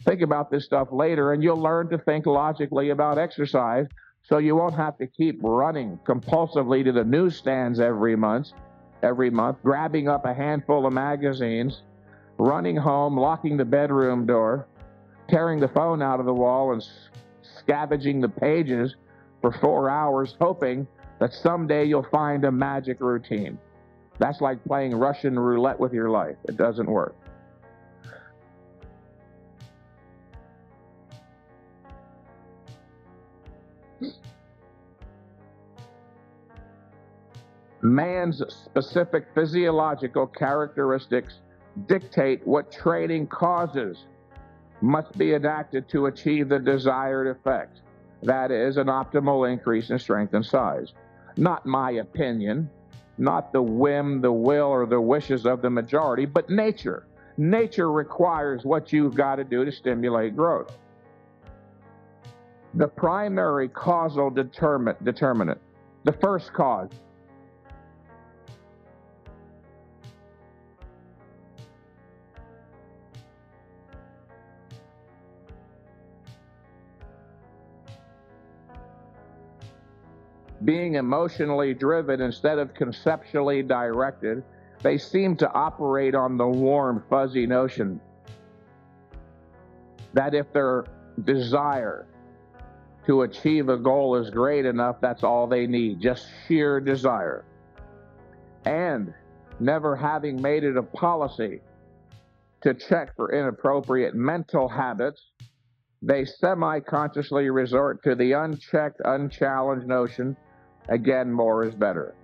Speaker 1: Think about this stuff later, and you'll learn to think logically about exercise, so you won't have to keep running compulsively to the newsstands every month, grabbing up a handful of magazines, running home, locking the bedroom door, tearing the phone out of the wall and scavenging the pages for 4 hours, hoping that someday you'll find a magic routine. That's like playing Russian roulette with your life. It doesn't work. Man's specific physiological characteristics dictate what training causes must be enacted to achieve the desired effect. That is, an optimal increase in strength and size. Not my opinion, not the whim, the will, or the wishes of the majority, but nature. Nature requires what you've got to do to stimulate growth. The primary causal determinant, the first cause, being emotionally driven instead of conceptually directed, they seem to operate on the warm, fuzzy notion that if their desire to achieve a goal is great enough, that's all they need, just sheer desire. And never having made it a policy to check for inappropriate mental habits, they semi-consciously resort to the unchecked, unchallenged notion, again, more is better.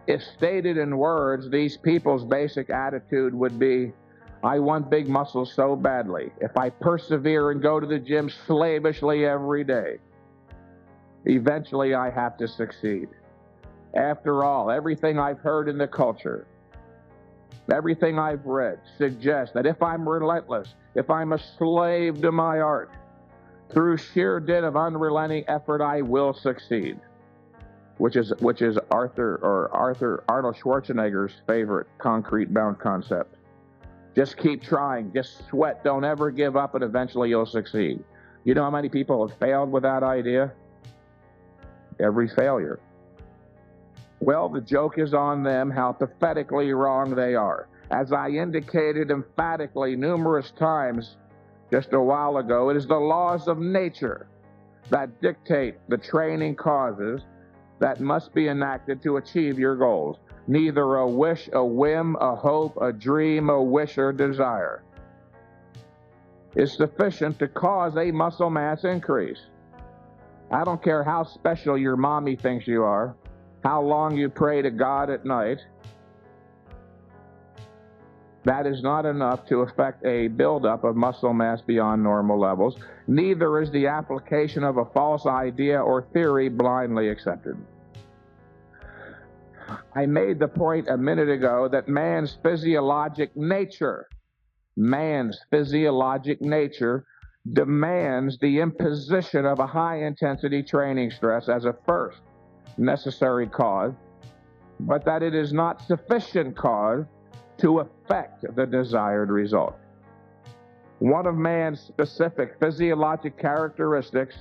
Speaker 1: If stated in words, these people's basic attitude would be, I want big muscles so badly. If I persevere and go to the gym slavishly every day, eventually I have to succeed. After all, everything I've heard in the culture, everything I've read suggests that if I'm relentless, if I'm a slave to my art, through sheer dint of unrelenting effort, I will succeed. Which is Arnold Schwarzenegger's favorite concrete-bound concept. Just keep trying, just sweat, don't ever give up, and eventually you'll succeed. You know how many people have failed with that idea? Every failure. Well, the joke is on them how pathetically wrong they are. As I indicated emphatically numerous times just a while ago, it is the laws of nature that dictate the training causes that must be enacted to achieve your goals. Neither a wish, a whim, a hope, a dream, a wish, or desire. is sufficient to cause a muscle mass increase. I don't care how special your mommy thinks you are, how long you pray to God at night, that is not enough to affect a buildup of muscle mass beyond normal levels. Neither is the application of a false idea or theory blindly accepted. I made the point a minute ago that man's physiologic nature demands the imposition of a high-intensity training stress as a first necessary cause, but that it is not sufficient cause to affect the desired result. One of man's specific physiologic characteristics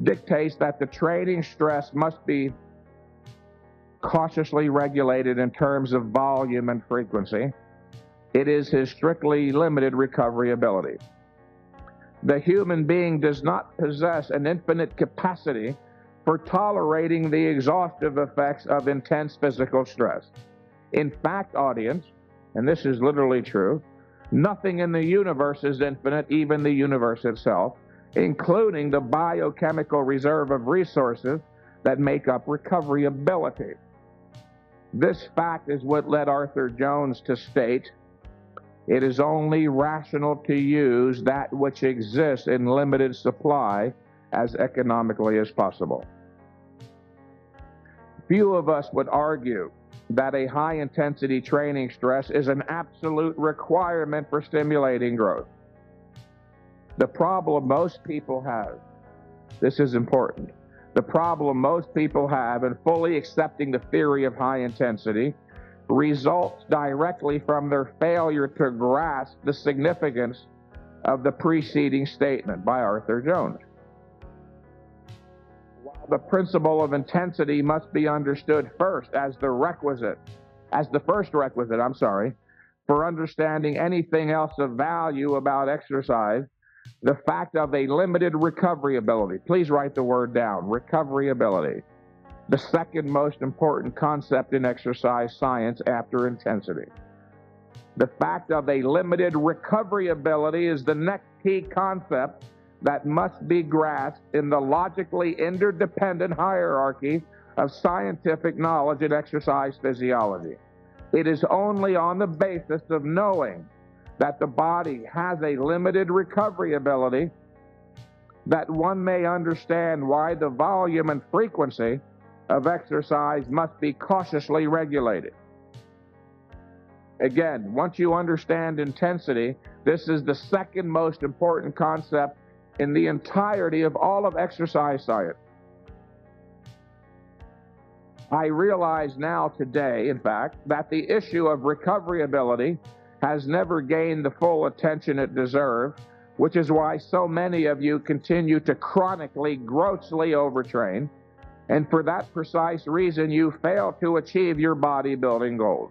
Speaker 1: dictates that the training stress must be cautiously regulated in terms of volume and frequency. It is his strictly limited recovery ability. The human being does not possess an infinite capacity for tolerating the exhaustive effects of intense physical stress. In fact, audience, and this is literally true, nothing in the universe is infinite, even the universe itself, including the biochemical reserve of resources that make up recovery ability. This fact is what led Arthur Jones to state, "It is only rational to use that which exists in limited supply as economically as possible." Few of us would argue that a high-intensity training stress is an absolute requirement for stimulating growth. The problem most people have, this is important, the problem most people have in fully accepting the theory of high intensity results directly from their failure to grasp the significance of the preceding statement by Arthur Jones. While the principle of intensity must be understood first as the first requisite, for understanding anything else of value about exercise, the fact of a limited recovery ability, please write the word down, recovery ability, the second most important concept in exercise science after intensity. The fact of a limited recovery ability is the next key concept that must be grasped in the logically interdependent hierarchy of scientific knowledge in exercise physiology. It is only on the basis of knowing that the body has a limited recovery ability that one may understand why the volume and frequency of exercise must be cautiously regulated. Again, once you understand intensity, this is the second most important concept in the entirety of all of exercise science. I realize now today, in fact, that the issue of recovery ability has never gained the full attention it deserves, which is why so many of you continue to chronically, grossly overtrain, and for that precise reason you fail to achieve your bodybuilding goals.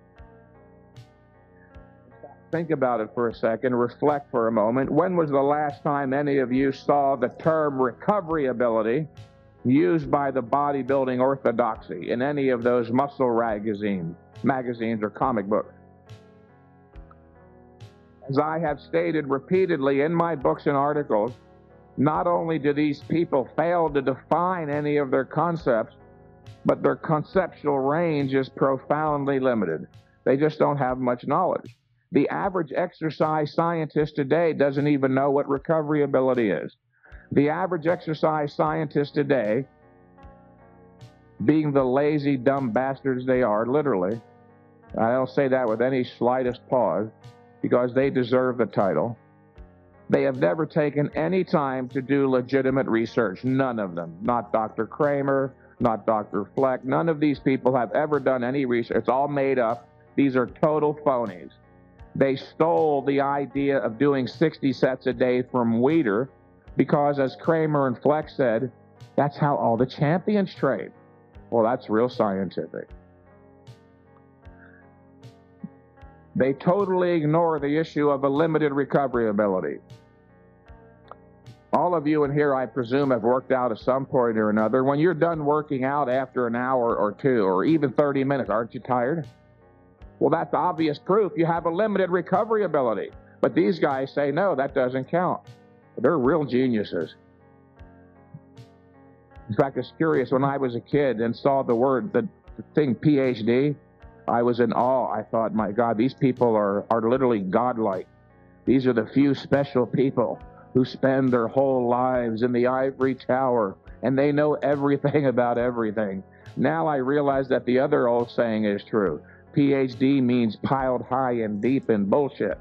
Speaker 1: Think about it for a second, reflect for a moment. When was the last time any of you saw the term recovery ability used by the bodybuilding orthodoxy in any of those muscle magazines or comic books? As I have stated repeatedly in my books and articles, not only do these people fail to define any of their concepts, but their conceptual range is profoundly limited. They just don't have much knowledge. The average exercise scientist today doesn't even know what recovery ability is. The average exercise scientist today, being the lazy, dumb bastards they are, literally, I don't say that with any slightest pause, because they deserve the title. They have never taken any time to do legitimate research. None of them. Not Dr. Kramer, not Dr. Fleck. None of these people have ever done any research. It's all made up. These are total phonies. They stole the idea of doing 60 sets a day from Weider because, as Kramer and Fleck said, that's how all the champions train. Well, that's real scientific. They totally ignore the issue of a limited recovery ability. All of you in here, I presume, have worked out at some point or another. When you're done working out after an hour or two, or even 30 minutes, aren't you tired? Well, that's obvious proof you have a limited recovery ability. But these guys say, no, that doesn't count. They're real geniuses. In fact, it's curious, when I was a kid and saw the thing PhD, I was in awe. I thought, my God, these people are literally godlike. These are the few special people who spend their whole lives in the ivory tower, and they know everything about everything. Now I realize that the other old saying is true. PhD means piled high and deep in bullshit.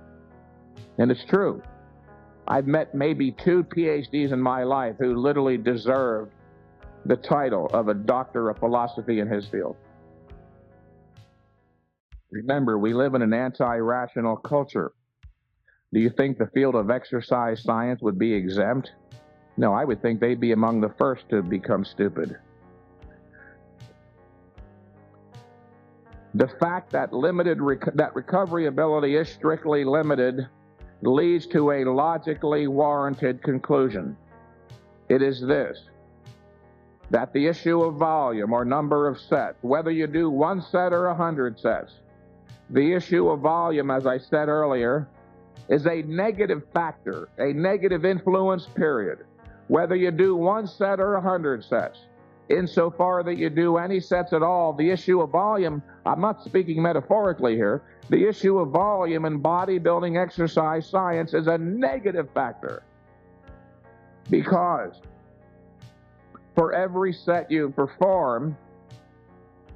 Speaker 1: And it's true. I've met maybe 2 PhDs in my life who literally deserved the title of a doctor of philosophy in his field. Remember, we live in an anti-rational culture. Do you think the field of exercise science would be exempt? No, I would think they'd be among the first to become stupid. The fact that that recovery ability is strictly limited leads to a logically warranted conclusion. It is this: that the issue of volume or number of sets, whether you do 1 set or 100 sets, the issue of volume, as I said earlier, is a negative factor, a negative influence, period. Whether you do 1 set or 100 sets, insofar that you do any sets at all, the issue of volume, I'm not speaking metaphorically here, the issue of volume in bodybuilding exercise science is a negative factor. Because for every set you perform,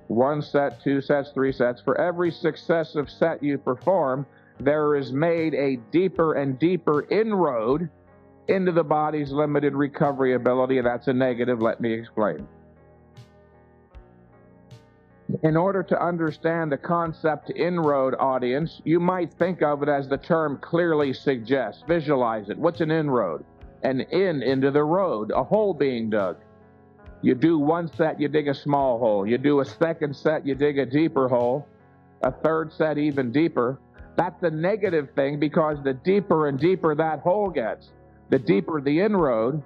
Speaker 1: 1 set, 2 sets, 3 sets, for every successive set you perform, there is made a deeper and deeper inroad into the body's limited recovery ability. That's a negative. Let me explain. In order to understand the concept inroad, audience, you might think of it as the term clearly suggests. Visualize it. What's an inroad? An in into the road, a hole being dug. You do 1 set, you dig a small hole. You do a 2nd set, you dig a deeper hole. A 3rd set, even deeper. That's a negative thing, because the deeper and deeper that hole gets, the deeper the inroad,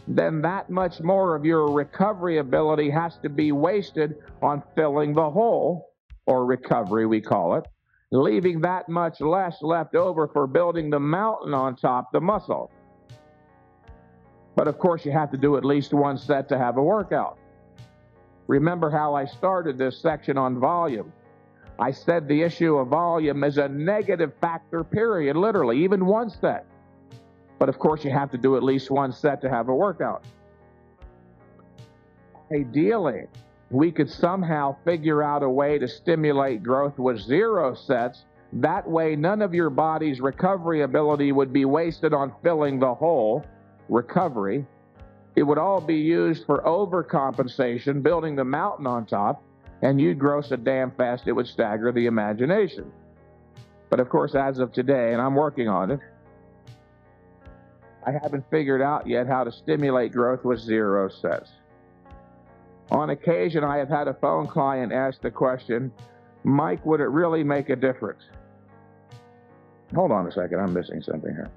Speaker 1: then that much more of your recovery ability has to be wasted on filling the hole, or recovery we call it, leaving that much less left over for building the mountain on top, the muscle. But of course you have to do at least 1 set to have a workout. Remember how I started this section on volume. I said the issue of volume is a negative factor, period, literally, even 1 set. But of course you have to do at least 1 set to have a workout. Ideally, we could somehow figure out a way to stimulate growth with 0 sets. That way none of your body's recovery ability would be wasted on filling the hole, recovery. It would all be used for overcompensation, building the mountain on top, and you'd grow so damn fast it would stagger the imagination. But of course, as of today, and I'm working on it, I haven't figured out yet how to stimulate growth with 0 sets. On occasion, I have had a phone client ask the question, Mike, would it really make a difference? Hold on a second, I'm missing something here.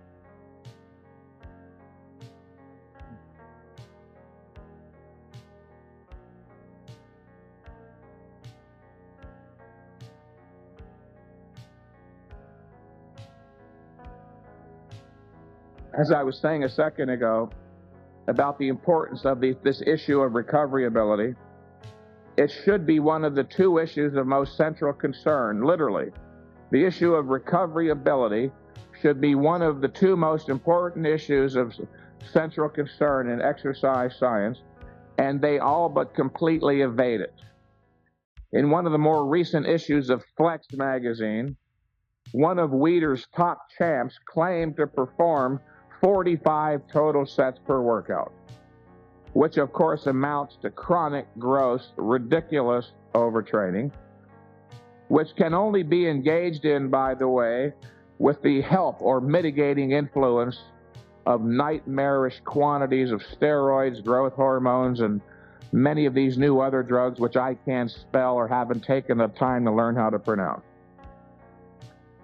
Speaker 1: As I was saying a second ago about the importance of this issue of recovery ability, it should be one of the 2 issues of most central concern, literally. The issue of recovery ability should be one of the 2 most important issues of central concern in exercise science, and they all but completely evade it. In one of the more recent issues of Flex magazine, one of Weider's top champs claimed to perform 45 total sets per workout, which of course amounts to chronic, gross, ridiculous overtraining, which can only be engaged in, by the way, with the help or mitigating influence of nightmarish quantities of steroids, growth hormones, and many of these new other drugs which I can't spell or haven't taken the time to learn how to pronounce.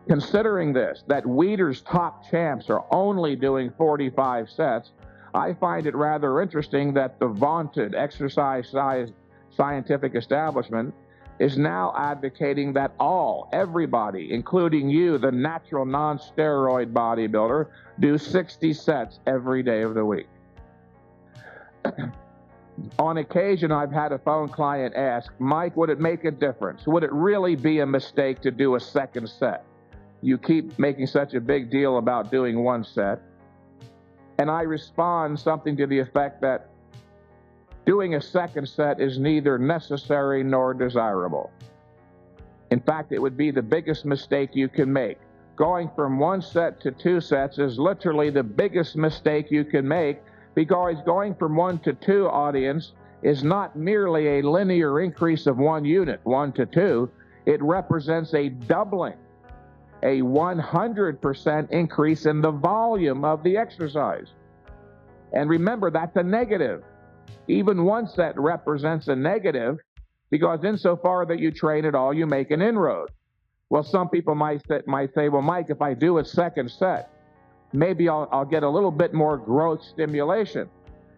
Speaker 1: Considering this, that Weider's top champs are only doing 45 sets, I find it rather interesting that the vaunted exercise scientific establishment is now advocating that everybody, including you, the natural non-steroid bodybuilder, do 60 sets every day of the week. On occasion, I've had a phone client ask, Mike, would it make a difference? Would it really be a mistake to do a second set? You keep making such a big deal about doing one set. And I respond something to the effect that doing a second set is neither necessary nor desirable. In fact, it would be the biggest mistake you can make. Going from one set to two sets is literally the biggest mistake you can make, because going from 1 to 2, audience, is not merely a linear increase of 1 unit, 1 to 2. It represents a doubling, a 100% increase in the volume of the exercise. And remember, that's a negative. Even one set represents a negative, because insofar that you train at all, you make an inroad. Well, some people might say, well, Mike, if I do a second set, maybe I'll get a little bit more growth stimulation.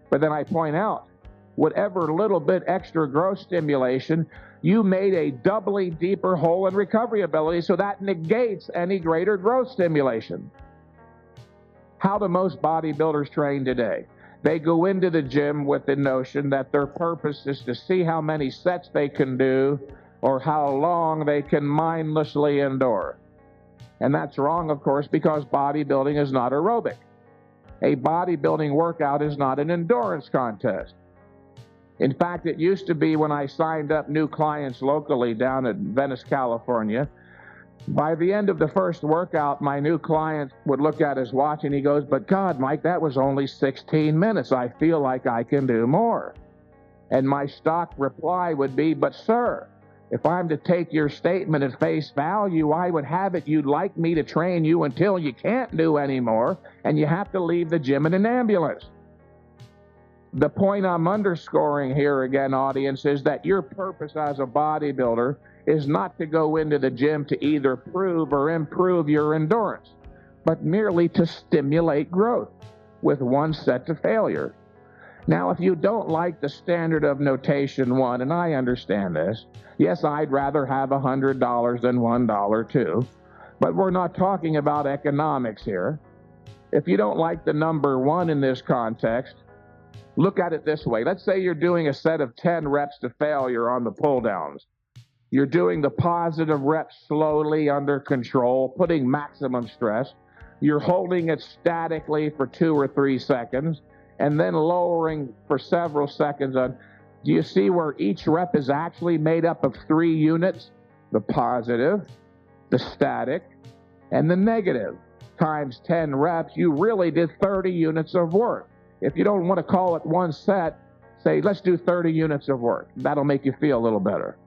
Speaker 1: But then I point out, whatever little bit extra growth stimulation, you made a doubly deeper hole in recovery ability, so that negates any greater growth stimulation. How do most bodybuilders train today? They go into the gym with the notion that their purpose is to see how many sets they can do or how long they can mindlessly endure. And that's wrong, of course, because bodybuilding is not aerobic. A bodybuilding workout is not an endurance contest. In fact, it used to be when I signed up new clients locally down at Venice, California, by the end of the first workout, my new client would look at his watch and he goes, but God, Mike, that was only 16 minutes. I feel like I can do more. And my stock reply would be, but sir, if I'm to take your statement at face value, I would have it you'd like me to train you until you can't do anymore, and you have to leave the gym in an ambulance. The point I'm underscoring here again, audience, is that your purpose as a bodybuilder is not to go into the gym to either prove or improve your endurance, but merely to stimulate growth with one set to failure. Now, if you don't like the standard of notation 1, and I understand this, yes, I'd rather have $100 than $1 too, but we're not talking about economics here. If you don't like the number 1 in this context, look at it this way. Let's say you're doing a set of 10 reps to failure on the pull downs. You're doing the positive reps slowly under control, putting maximum stress. You're holding it statically for 2 or 3 seconds, and then lowering for several seconds. Do you see where each rep is actually made up of 3 units? The positive, the static, and the negative. Times 10 reps, you really did 30 units of work. If you don't want to call it one set, say, let's do 30 units of work. That'll make you feel a little better.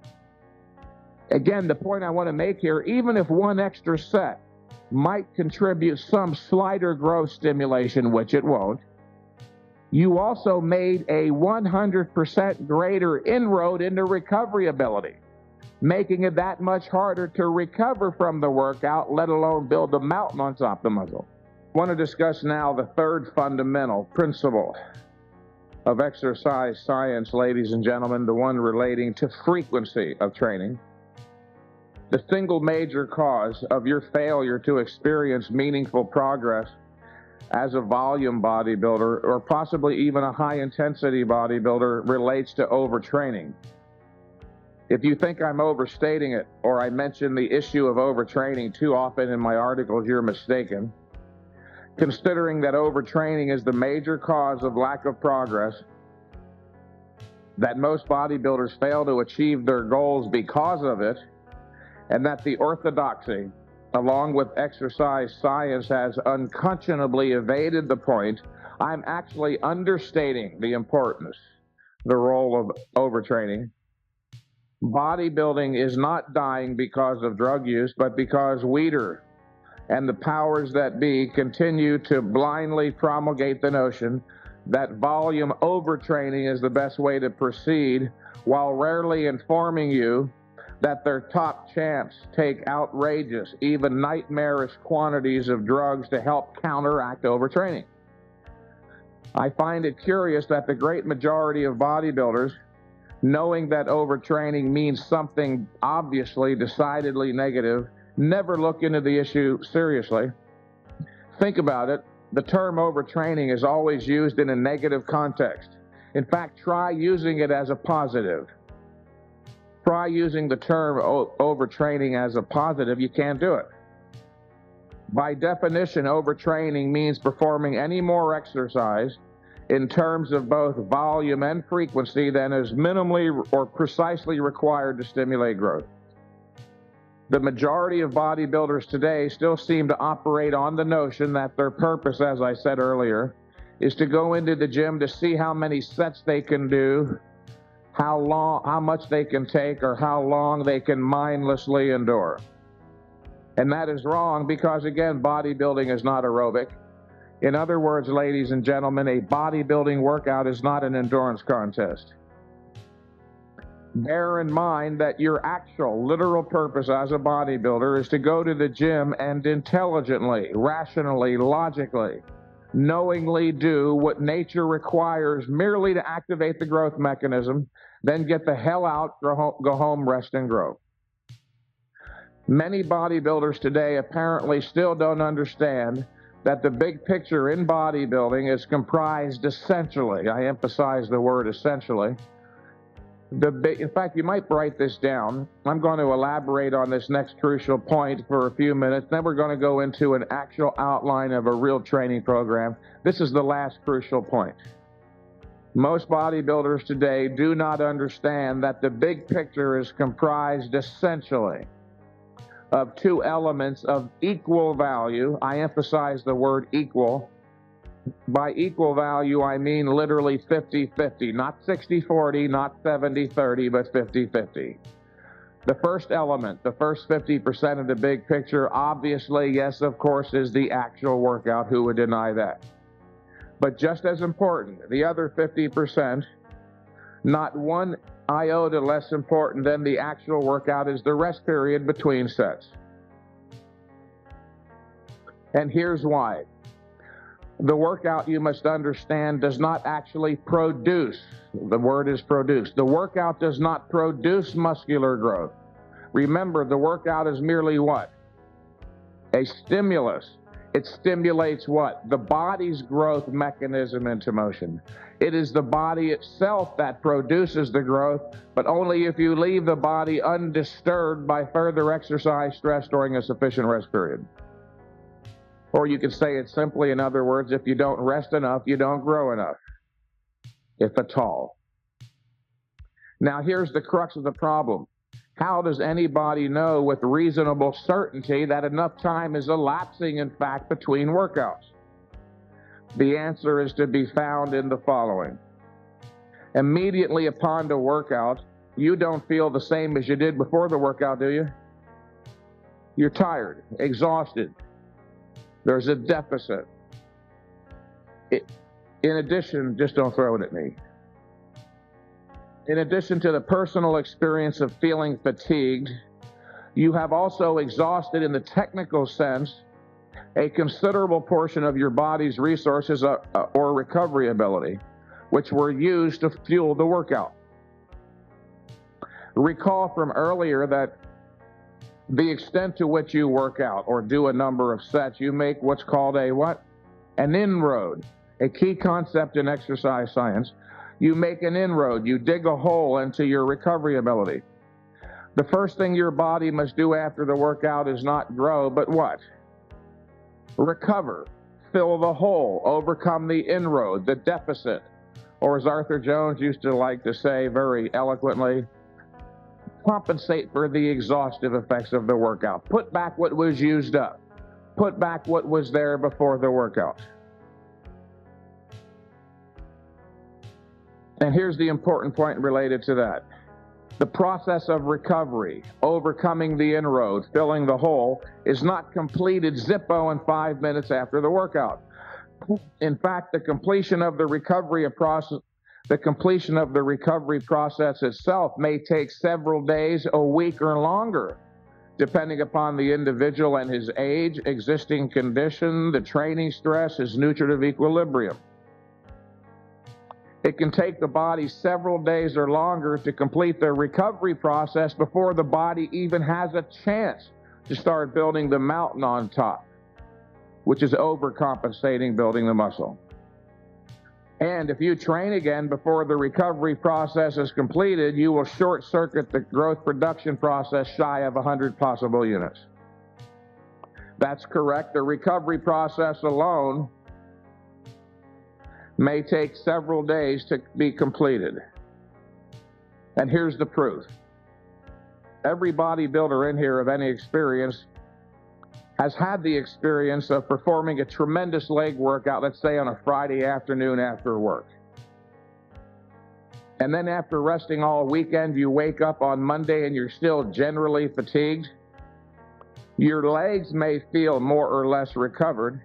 Speaker 1: Again, the point I want to make here, even if one extra set might contribute some slighter growth stimulation, which it won't, you also made a 100% greater inroad into recovery ability, making it that much harder to recover from the workout, let alone build a mountain on top of the muscle. I want to discuss now the third fundamental principle of exercise science, ladies and gentlemen, the one relating to frequency of training. The single major cause of your failure to experience meaningful progress as a volume bodybuilder, or possibly even a high-intensity bodybuilder, relates to overtraining. If you think I'm overstating it, or I mention the issue of overtraining too often in my articles, you're mistaken. Considering that overtraining is the major cause of lack of progress, that most bodybuilders fail to achieve their goals because of it, and that the orthodoxy, along with exercise science, has unconscionably evaded the point, I'm actually understating the importance, the role of overtraining. Bodybuilding is not dying because of drug use, but because Weider and the powers that be continue to blindly promulgate the notion that volume overtraining is the best way to proceed, while rarely informing you that their top champs take outrageous, even nightmarish quantities of drugs to help counteract overtraining. I find it curious that the great majority of bodybuilders knowing that overtraining means something obviously, decidedly negative, never look into the issue seriously. Think about it. The term overtraining is always used in a negative context. In fact, try using it as a positive. Try using the term overtraining as a positive. You can't do it. By definition, overtraining means performing any more exercise in terms of both volume and frequency than is minimally or precisely required to stimulate growth. The majority of bodybuilders today still seem to operate on the notion that their purpose, as I said earlier, is to go into the gym to see how many sets they can do, how much they can take, or how long they can mindlessly endure. And that is wrong because, again, bodybuilding is not aerobic. In other words, ladies and gentlemen, a bodybuilding workout is not an endurance contest. Bear in mind that your actual, literal purpose as a bodybuilder is to go to the gym and intelligently, rationally, logically, knowingly do what nature requires merely to activate the growth mechanism, then get the hell out, go home, rest, and grow. Many bodybuilders today apparently still don't understand that the big picture in bodybuilding is comprised essentially, I emphasize the word essentially, in fact, you might write this down. I'm going to elaborate on this next crucial point for a few minutes. Then we're going to go into an actual outline of a real training program. This is the last crucial point. Most bodybuilders today do not understand that the big picture is comprised essentially of two elements of equal value. I emphasize the word equal. By equal value, I mean literally 50-50, not 60-40, not 70-30, but 50-50. The first element, the first 50% of the big picture, obviously, yes, of course, is the actual workout. Who would deny that? But just as important, the other 50%, not one iota less important than the actual workout, is the rest period between sets. And here's why. The workout, you must understand, does not actually produce. The word is produce. The workout does not produce muscular growth. Remember, the workout is merely what? A stimulus. It stimulates what? The body's growth mechanism into motion. It is the body itself that produces the growth, but only if you leave the body undisturbed by further exercise stress during a sufficient rest period. Or you could say it simply, in other words, if you don't rest enough, you don't grow enough, if at all. Now, here's the crux of the problem. How does anybody know with reasonable certainty that enough time is elapsing, in fact, between workouts? The answer is to be found in the following. Immediately upon the workout, you don't feel the same as you did before the workout, do you? You're tired, exhausted. There's a deficit. In addition, just don't throw it at me. In addition to the personal experience of feeling fatigued, you have also exhausted, in the technical sense, a considerable portion of your body's resources or recovery ability, which were used to fuel the workout. Recall from earlier that the extent to which you work out or do a number of sets, you make what's called a what? An inroad. A key concept in exercise science. You make an inroad. You dig a hole into your recovery ability. The first thing your body must do after the workout is not grow, but what? Recover. Fill the hole. Overcome the inroad, the deficit. Or as Arthur Jones used to like to say very eloquently, compensate for the exhaustive effects of the workout. Put back what was used up. Put back what was there before the workout. And here's the important point related to that. The process of recovery, overcoming the inroad, filling the hole, is not completed zippo in 5 minutes after the workout. In fact, the completion of the recovery process itself may take several days, a week, or longer, depending upon the individual and his age, existing condition, the training stress, his nutritive equilibrium. It can take the body several days or longer to complete the recovery process before the body even has a chance to start building the mountain on top, which is overcompensating building the muscle. And if you train again before the recovery process is completed, you will short-circuit the growth production process shy of 100 possible units. That's correct. The recovery process alone may take several days to be completed. And here's the proof. Every bodybuilder in here of any experience has had the experience of performing a tremendous leg workout, let's say on a Friday afternoon after work. And then after resting all weekend, you wake up on Monday and you're still generally fatigued. Your legs may feel more or less recovered,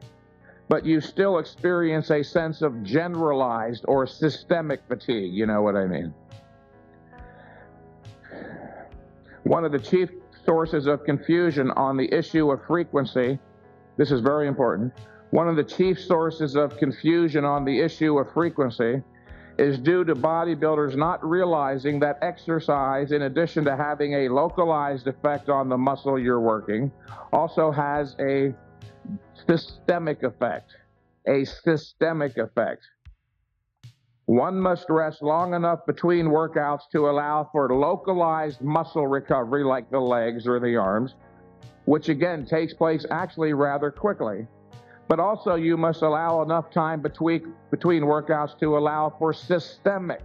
Speaker 1: but you still experience a sense of generalized or systemic fatigue. You know what I mean? One of the chief sources of confusion on the issue of frequency, this is very important, one of the chief sources of confusion on the issue of frequency is due to bodybuilders not realizing that exercise, in addition to having a localized effect on the muscle you're working, also has a systemic effect. A systemic effect. One must rest long enough between workouts to allow for localized muscle recovery like the legs or the arms, which again takes place actually rather quickly. But also you must allow enough time between workouts to allow for systemic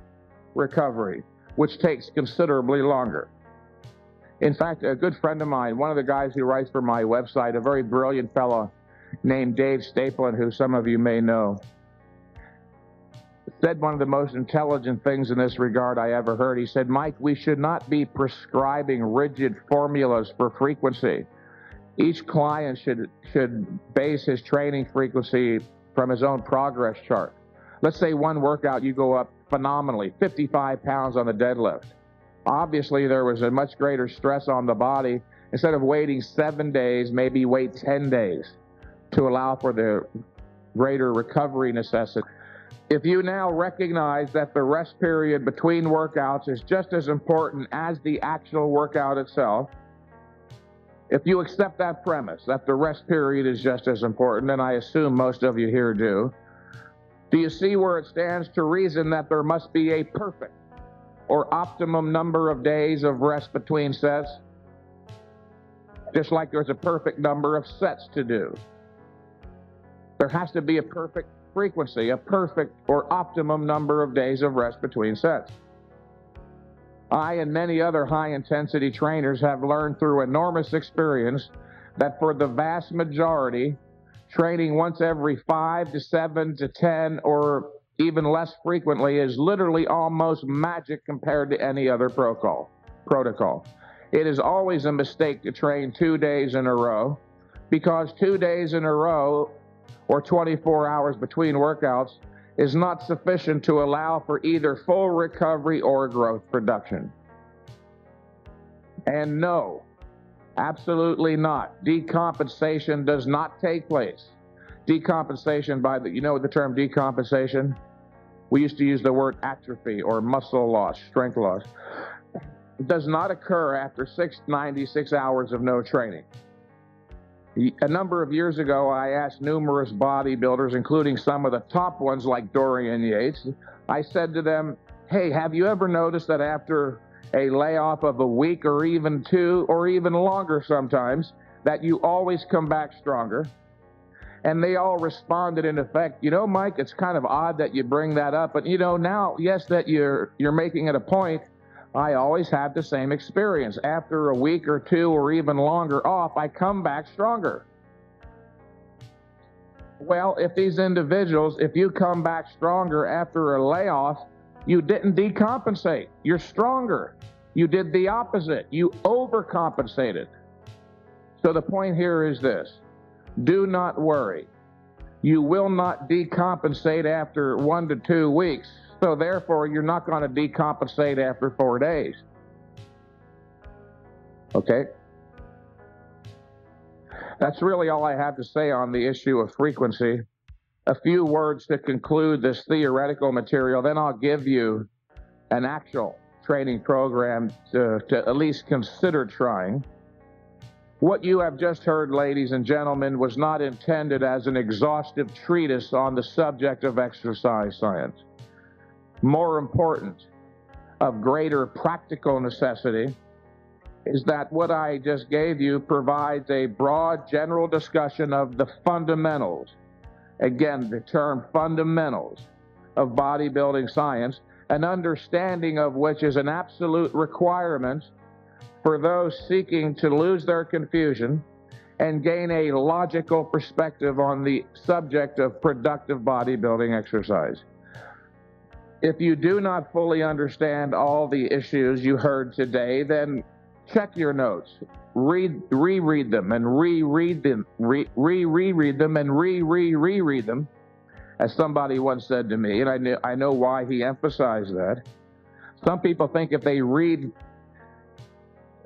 Speaker 1: recovery, which takes considerably longer. In fact, a good friend of mine, one of the guys who writes for my website, a very brilliant fellow named Dave Stapleton, who some of you may know, said one of the most intelligent things in this regard I ever heard. He said, Mike, we should not be prescribing rigid formulas for frequency. Each client should base his training frequency from his own progress chart. Let's say one workout you go up phenomenally, 55 pounds on the deadlift. Obviously, there was a much greater stress on the body. Instead of waiting 7 days, maybe wait 10 days to allow for the greater recovery necessity. If you now recognize that the rest period between workouts is just as important as the actual workout itself, if you accept that premise, that the rest period is just as important, and I assume most of you here do you see where it stands to reason that there must be a perfect or optimum number of days of rest between sets? Just like there's a perfect number of sets to do. There has to be a perfect frequency, a perfect or optimum number of days of rest between sets. I and many other high-intensity trainers have learned through enormous experience that for the vast majority, training once every 5 to 7 to 10 or even less frequently is literally almost magic compared to any other protocol. It is always a mistake to train 2 days in a row, because 2 days in a row or 24 hours between workouts is not sufficient to allow for either full recovery or growth production. And no, absolutely not. Decompensation does not take place. Decompensation you know the term decompensation? We used to use the word atrophy or muscle loss, strength loss. It does not occur after 96 hours of no training. A number of years ago, I asked numerous bodybuilders, including some of the top ones like Dorian Yates, I said to them, hey, have you ever noticed that after a layoff of a week or even 2 or even longer sometimes, that you always come back stronger? And they all responded in effect, you know, Mike, it's kind of odd that you bring that up, but you know, now, yes, that you're making it a point, I always have the same experience. After a week or 2 or even longer off, I come back stronger. Well, if these individuals, if you come back stronger after a layoff, you didn't decompensate. You're stronger. You did the opposite. You overcompensated. So the point here is this. Do not worry. You will not decompensate after 1 to 2 weeks. So therefore, you're not going to decompensate after 4 days. Okay? That's really all I have to say on the issue of frequency. a few words to conclude this theoretical material, then I'll give you an actual training program to at least consider trying. What you have just heard, ladies and gentlemen, was not intended as an exhaustive treatise on the subject of exercise science. More important, of greater practical necessity, is that what I just gave you provides a broad general discussion of the fundamentals. Again, the term fundamentals of bodybuilding science, an understanding of which is an absolute requirement for those seeking to lose their confusion and gain a logical perspective on the subject of productive bodybuilding exercise. If you do not fully understand all the issues you heard today, then check your notes, reread them and reread them, reread them and reread them, as somebody once said to me, and I know why he emphasized that. Some people think if they read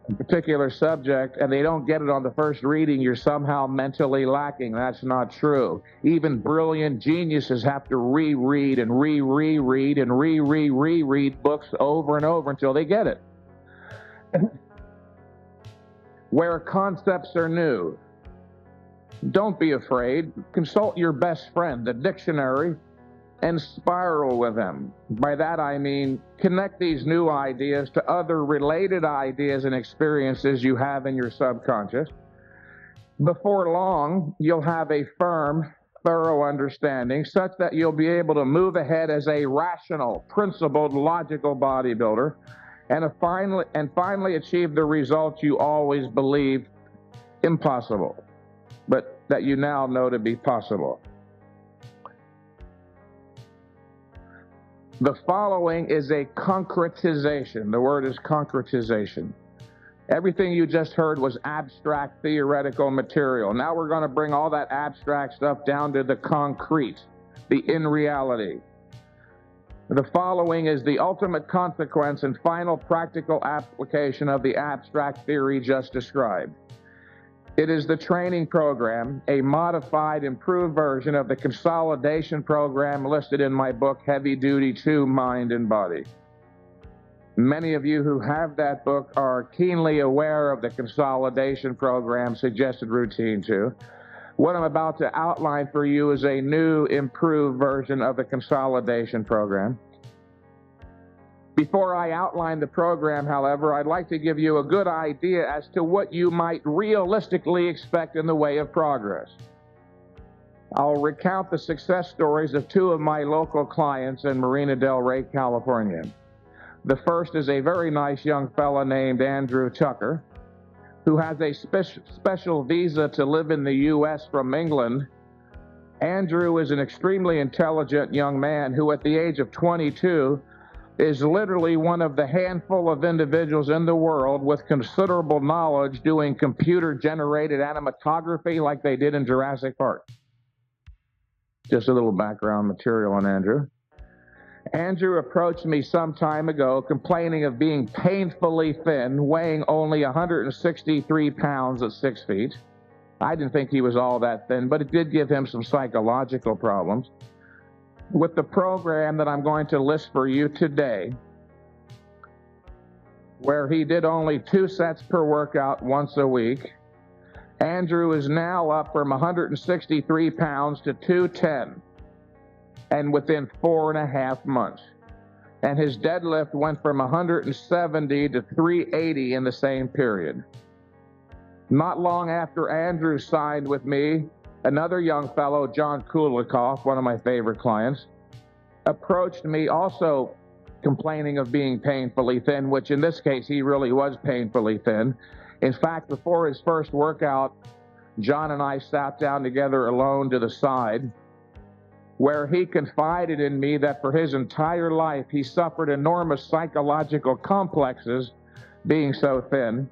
Speaker 1: a particular subject and they don't get it on the first reading, you're somehow mentally lacking. That's not true. Even brilliant geniuses have to reread and reread and reread books over and over until they get it. Where concepts are new, don't be afraid. Consult your best friend, the dictionary, and spiral with them. By that I mean connect these new ideas to other related ideas and experiences you have in your subconscious. Before long, you'll have a firm, thorough understanding such that you'll be able to move ahead as a rational, principled, logical bodybuilder and finally achieve the results you always believed impossible, but that you now know to be possible. The following is a concretization. The word is concretization. Everything you just heard was abstract theoretical material. Now we're going to bring all that abstract stuff down to the concrete, the in reality. The following is the ultimate consequence and final practical application of the abstract theory just described. It is the training program, a modified, improved version of the consolidation program listed in my book, Heavy Duty 2, Mind and Body. Many of you who have that book are keenly aware of the consolidation program suggested routine 2. What I'm about to outline for you is a new, improved version of the consolidation program. Before I outline the program, however, I'd like to give you a good idea as to what you might realistically expect in the way of progress. I'll recount the success stories of 2 of my local clients in Marina del Rey, California. The first is a very nice young fella named Andrew Tucker, who has a special visa to live in the U.S. from England. Andrew is an extremely intelligent young man who, at the age of 22, is literally one of the handful of individuals in the world with considerable knowledge doing computer-generated animatography like they did in Jurassic Park. Just a little background material on Andrew. Andrew approached me some time ago complaining of being painfully thin, weighing only 163 pounds at 6 feet. I didn't think he was all that thin, but it did give him some psychological problems. With the program that I'm going to list for you today, where he did only 2 sets per workout once a week, Andrew is now up from 163 pounds to 210, and within 4.5 months. And his deadlift went from 170 to 380 in the same period. Not long after Andrew signed with me, another young fellow, John Kulikoff, one of my favorite clients, approached me also complaining of being painfully thin, which in this case he really was painfully thin. In fact, before his first workout, John and I sat down together alone to the side, where he confided in me that for his entire life he suffered enormous psychological complexes being so thin.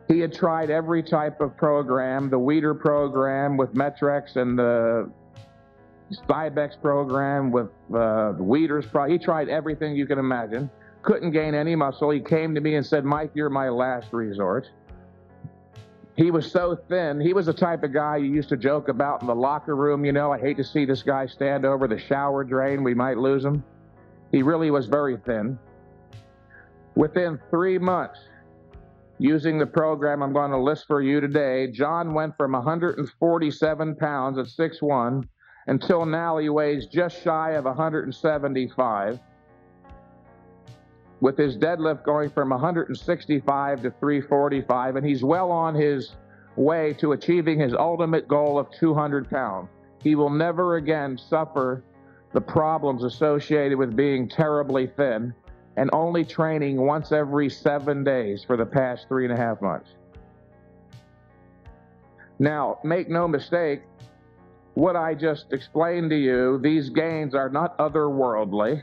Speaker 1: He had tried every type of program, the Weider program with Metrex and the Stybex program with Weider's program. He tried everything you can imagine. Couldn't gain any muscle. He came to me and said, "Mike, you're my last resort." He was so thin. He was the type of guy you used to joke about in the locker room. You know, I hate to see this guy stand over the shower drain. We might lose him. He really was very thin. Within 3 months, using the program I'm going to list for you today, John went from 147 pounds at 6'1", until now he weighs just shy of 175, with his deadlift going from 165 to 345, and he's well on his way to achieving his ultimate goal of 200 pounds. He will never again suffer the problems associated with being terribly thin and only training once every 7 days for the past 3.5 months. Now, make no mistake, what I just explained to you, these gains are not otherworldly.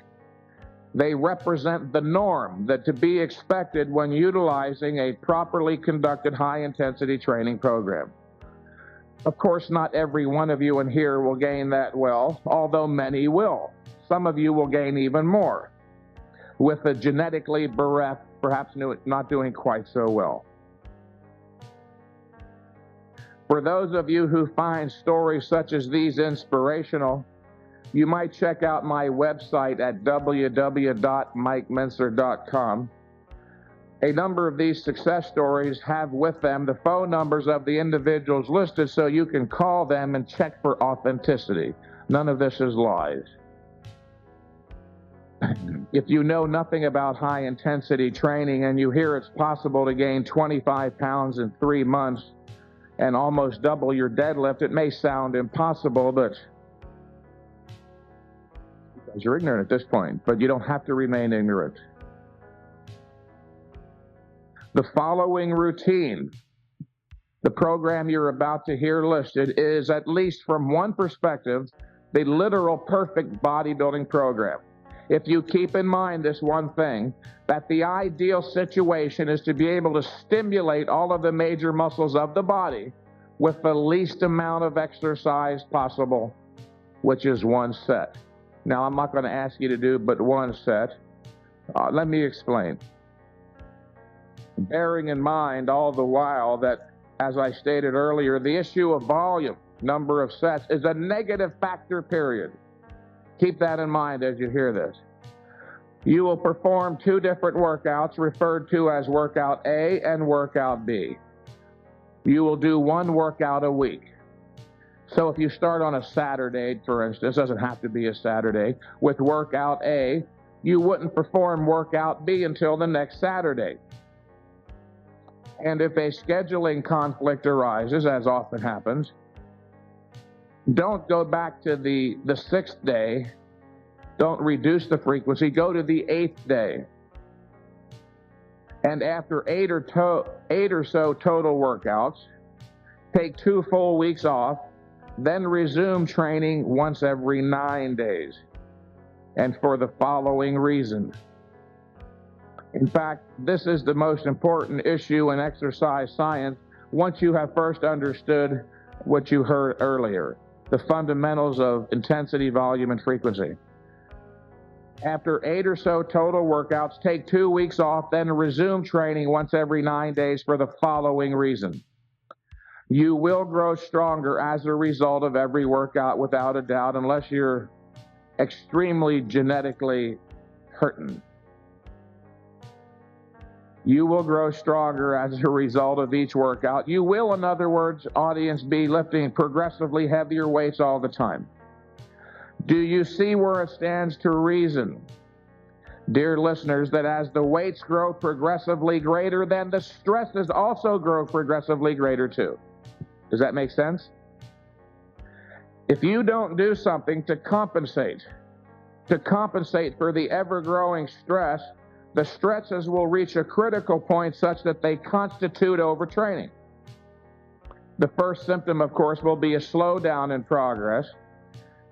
Speaker 1: They represent the norm that to be expected when utilizing a properly conducted high-intensity training program. Of course, not every one of you in here will gain that well, although many will. Some of you will gain even more, with the genetically bereft perhaps not doing quite so well. For those of you who find stories such as these inspirational, you might check out my website at www.mikementzer.com. A number of these success stories have with them the phone numbers of the individuals listed so you can call them and check for authenticity. None of this is lies. If you know nothing about high-intensity training and you hear it's possible to gain 25 pounds in 3 months and almost double your deadlift, it may sound impossible, but you're ignorant at this point, but you don't have to remain ignorant. The following routine, the program you're about to hear listed, is, at least from one perspective, the literal perfect bodybuilding program. If you keep in mind this one thing, that the ideal situation is to be able to stimulate all of the major muscles of the body with the least amount of exercise possible, which is one set. Now, I'm not going to ask you to do but one set. Let me explain. Bearing in mind all the while that, as I stated earlier, the issue of volume, number of sets, is a negative factor, period. Keep that in mind as you hear this. You will perform 2 different workouts referred to as workout A and workout B. You will do 1 workout a week. So if you start on a Saturday, for instance, doesn't have to be a Saturday, with workout A, you wouldn't perform workout B until the next Saturday. And if a scheduling conflict arises, as often happens, don't go back to the 6th day. Don't reduce the frequency. Go to the 8th day. And after 8 or so total workouts, take 2 full weeks off, then resume training once every 9 days, and for the following reasons. In fact, this is the most important issue in exercise science once you have first understood what you heard earlier, the fundamentals of intensity, volume, and frequency. After 8 or so total workouts, take 2 weeks off, then resume training once every 9 days for the following reason. You will grow stronger as a result of every workout, without a doubt, unless you're extremely genetically hurting. You will grow stronger as a result of each workout. You will, in other words, audience, be lifting progressively heavier weights all the time. Do you see where it stands to reason, dear listeners, that as the weights grow progressively greater, then the stresses also grow progressively greater too? Does that make sense? If you don't do something to compensate for the ever-growing stress, the stresses will reach a critical point such that they constitute overtraining. The first symptom, of course, will be a slowdown in progress.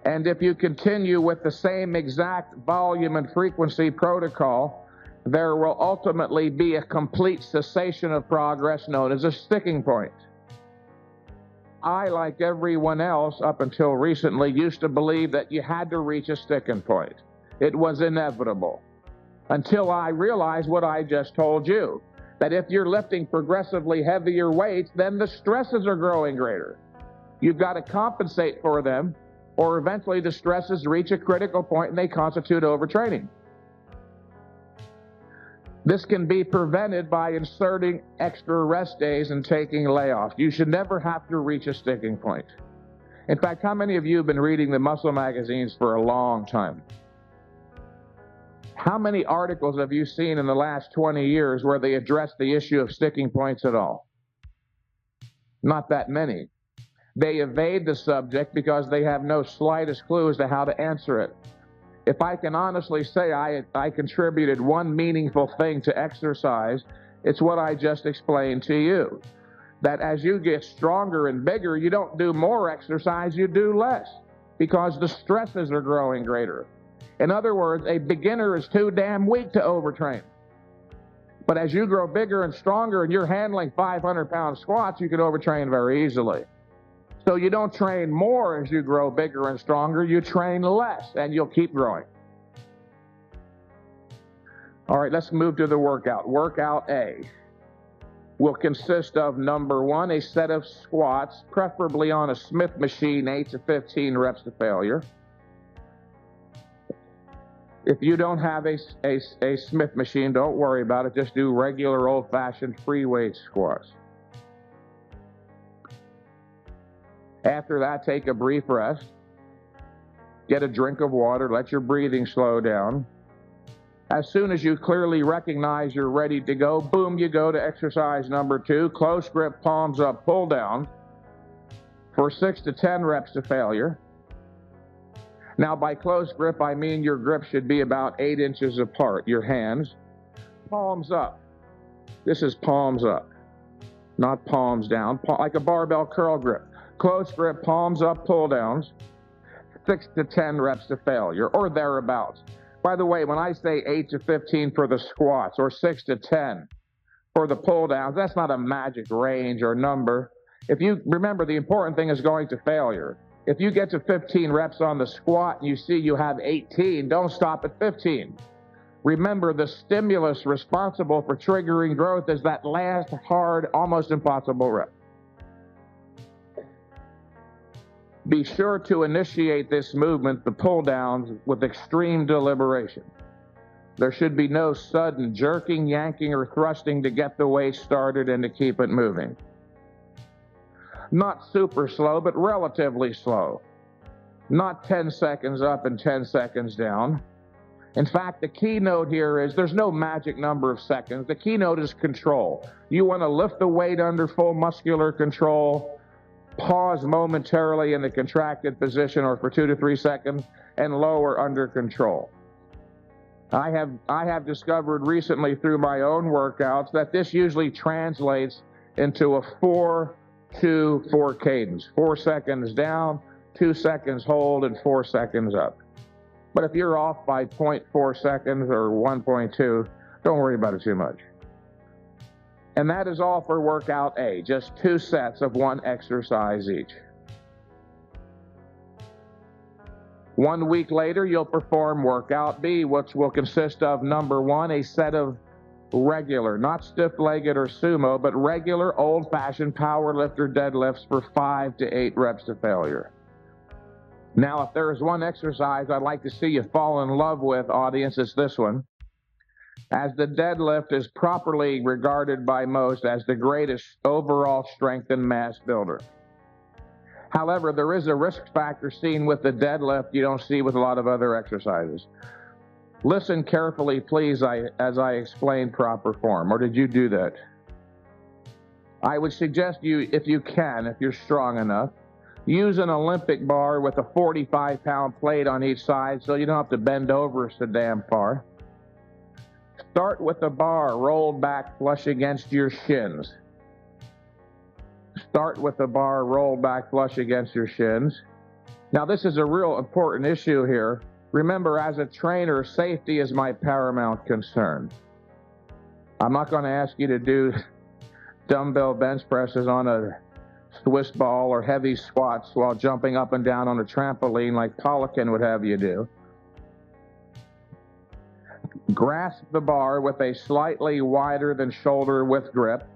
Speaker 1: And if you continue with the same exact volume and frequency protocol, there will ultimately be a complete cessation of progress known as a sticking point. I, like everyone else up until recently, used to believe that you had to reach a sticking point. It was inevitable. Until I realized what I just told you, that if you're lifting progressively heavier weights, then the stresses are growing greater. You've got to compensate for them, or eventually the stresses reach a critical point and they constitute overtraining. This can be prevented by inserting extra rest days and taking layoffs. You should never have to reach a sticking point. In fact, how many of you have been reading the muscle magazines for a long time? How many articles have you seen in the last 20 years where they address the issue of sticking points at all? Not that many. They evade the subject because they have no slightest clue as to how to answer it. If I can honestly say I contributed one meaningful thing to exercise, it's what I just explained to you. That as you get stronger and bigger, you don't do more exercise, you do less, because the stresses are growing greater. In other words, a beginner is too damn weak to overtrain. But as you grow bigger and stronger and you're handling 500-pound squats, you can overtrain very easily. So you don't train more as you grow bigger and stronger, you train less, and you'll keep growing. All right, let's move to the workout. Workout A will consist of, number one, a set of squats, preferably on a Smith machine, 8 to 15 reps to failure. If you don't have a Smith machine, don't worry about it. Just do regular old-fashioned free weight squats. After that, take a brief rest. Get a drink of water. Let your breathing slow down. As soon as you clearly recognize you're ready to go, boom, you go to exercise number 2. Close grip, palms up, pull down for 6 to 10 reps to failure. Now, by close grip, I mean your grip should be about 8 inches apart, your hands. Palms up. This is palms up, not palms down, like a barbell curl grip. Close grip, palms up, pull downs, 6 to 10 reps to failure, or thereabouts. By the way, when I say 8 to 15 for the squats, or 6 to 10 for the pull downs, that's not a magic range or number. If you remember, the important thing is going to failure. If you get to 15 reps on the squat and you see you have 18, don't stop at 15. Remember, the stimulus responsible for triggering growth is that last hard, almost impossible rep. Be sure to initiate this movement, the pull downs, with extreme deliberation. There should be no sudden jerking, yanking, or thrusting to get the weight started and to keep it moving. Not super slow, but relatively slow. Not 10 seconds up and 10 seconds down. In fact, the keynote here is there's no magic number of seconds. The keynote is control. You want to lift the weight under full muscular control, pause momentarily in the contracted position or for 2 to 3 seconds, and lower under control. I have discovered recently through my own workouts that this usually translates into a 4-2-4 cadence. 4 seconds down, 2 seconds hold, and 4 seconds up. But if you're off by 0.4 seconds or 1.2, don't worry about it too much. And that is all for workout A, just 2 sets of 1 exercise each. 1 week later, you'll perform workout B, which will consist of, number 1, a set of regular, not stiff-legged or sumo, but regular old-fashioned power lifter deadlifts for 5 to 8 reps to failure. Now, if there is one exercise I'd like to see you fall in love with, audience, it's this one. As the deadlift is properly regarded by most as the greatest overall strength and mass builder. However, there is a risk factor seen with the deadlift you don't see with a lot of other exercises. Listen carefully, please, as I explain proper form. Or did you do that? I would suggest you, if you can, if you're strong enough, use an Olympic bar with a 45-pound plate on each side so you don't have to bend over so damn far. Start with the bar rolled back flush against your shins. Start with the bar rolled back flush against your shins. Now, this is a real important issue here. Remember, as a trainer, safety is my paramount concern. I'm not going to ask you to do dumbbell bench presses on a Swiss ball or heavy squats while jumping up and down on a trampoline like Poliquin would have you do. Grasp the bar with a slightly wider than shoulder width grip.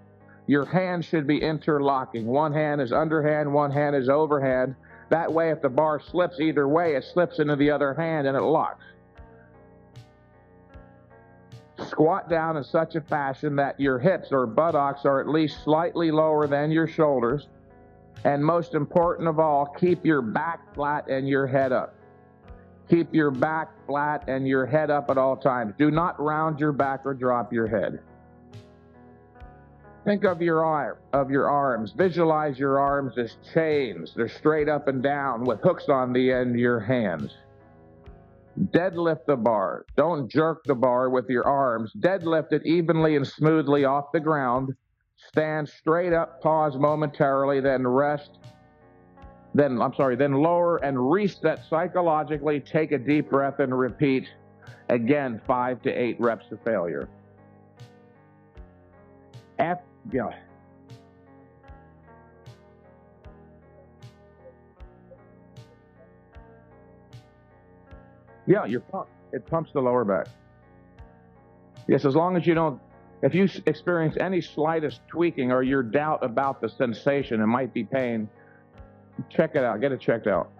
Speaker 1: Your hands should be interlocking. One hand is underhand, one hand is overhand. That way, if the bar slips either way, it slips into the other hand and it locks. Squat down in such a fashion that your hips or buttocks are at least slightly lower than your shoulders. And most important of all, keep your back flat and your head up. Keep your back flat and your head up at all times. Do not round your back or drop your head. Think of your arms. Visualize your arms as chains. They're straight up and down with hooks on the end of your hands. Deadlift the bar. Don't jerk the bar with your arms. Deadlift it evenly and smoothly off the ground. Stand straight up, pause momentarily, then rest. Then lower and reset psychologically. Take a deep breath and repeat. Again, 5 to 8 reps to failure. Yeah, you're pumped. It pumps the lower back. Yes, as long as you don't, if you experience any slightest tweaking or your doubt about the sensation, it might be pain, check it out. Get it checked out.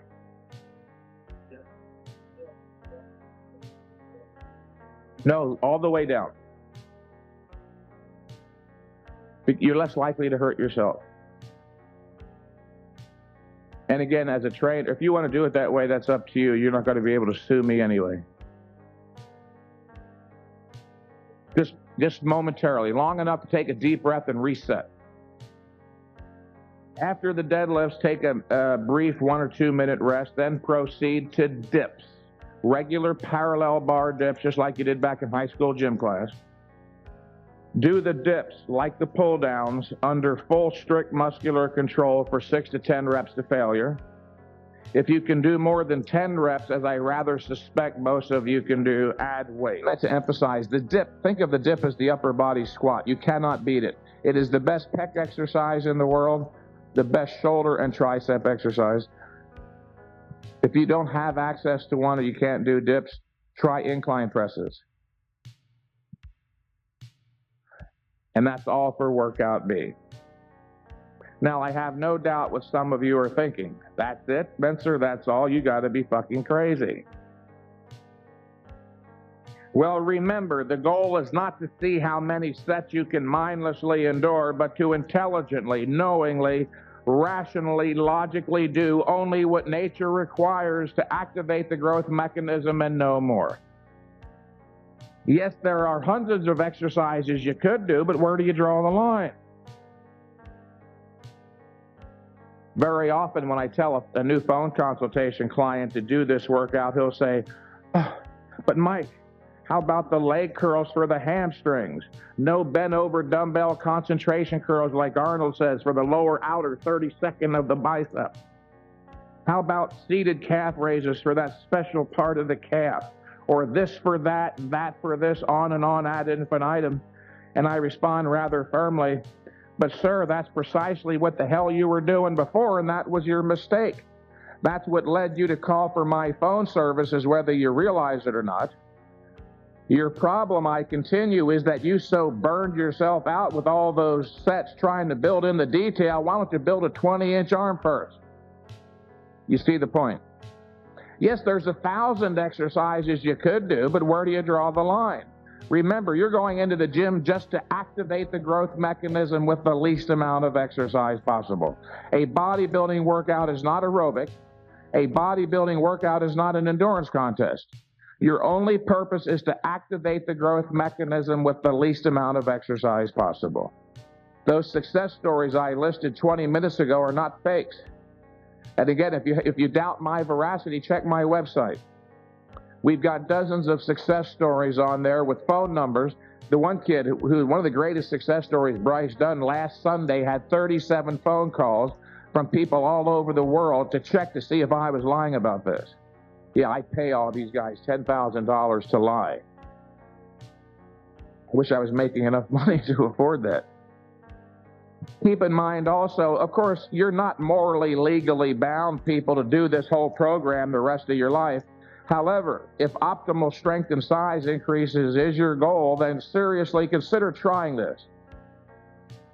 Speaker 1: No, all the way down. You're less likely to hurt yourself. And again, as a trainer, if you want to do it that way, that's up to you. You're not going to be able to sue me anyway. Just momentarily, long enough to take a deep breath and reset. After the deadlifts, take a brief 1 or 2 minute rest, then proceed to dips. Regular parallel bar dips, just like you did back in high school gym class. Do the dips like the pull downs under full strict muscular control for 6 to 10 reps to failure. If you can do more than 10 reps, as I rather suspect most of you can do, add weight. To emphasize the dip, think of the dip as the upper body squat. You cannot beat it. It is the best pec exercise in the world, the best shoulder and tricep exercise. If you don't have access to one or you can't do dips, try incline presses. And that's all for workout B. Now, I have no doubt what some of you are thinking. That's it, Mentzer? That's all? You got to be fucking crazy. Well, remember, the goal is not to see how many sets you can mindlessly endure, but to intelligently, knowingly, rationally, logically do only what nature requires to activate the growth mechanism and no more. Yes, there are hundreds of exercises you could do, but where do you draw the line? Very often when I tell a new phone consultation client to do this workout, he'll say, oh, but Mike, how about the leg curls for the hamstrings? No bent over dumbbell concentration curls like Arnold says for the lower outer 32nd of the bicep. How about seated calf raises for that special part of the calf? Or this for that, that for this, on and on ad infinitum. And I respond rather firmly, but sir, that's precisely what the hell you were doing before, and that was your mistake. That's what led you to call for my phone services, whether you realize it or not. Your problem, I continue, is that you so burned yourself out with all those sets trying to build in the detail. Why don't you build a 20-inch arm first? You see the point? Yes, there's 1,000 exercises you could do, but where do you draw the line? Remember, you're going into the gym just to activate the growth mechanism with the least amount of exercise possible. A bodybuilding workout is not aerobic. A bodybuilding workout is not an endurance contest. Your only purpose is to activate the growth mechanism with the least amount of exercise possible. Those success stories I listed 20 minutes ago are not fakes. And again, if you doubt my veracity, check my website. We've got dozens of success stories on there with phone numbers. The one kid, one of the greatest success stories, Bryce Dunn, last Sunday had 37 phone calls from people all over the world to check to see if I was lying about this. Yeah, I pay all these guys $10,000 to lie. I wish I was making enough money to afford that. Keep in mind also, of course, you're not morally, legally bound, people, to do this whole program the rest of your life. However, if optimal strength and size increases is your goal, then seriously consider trying this.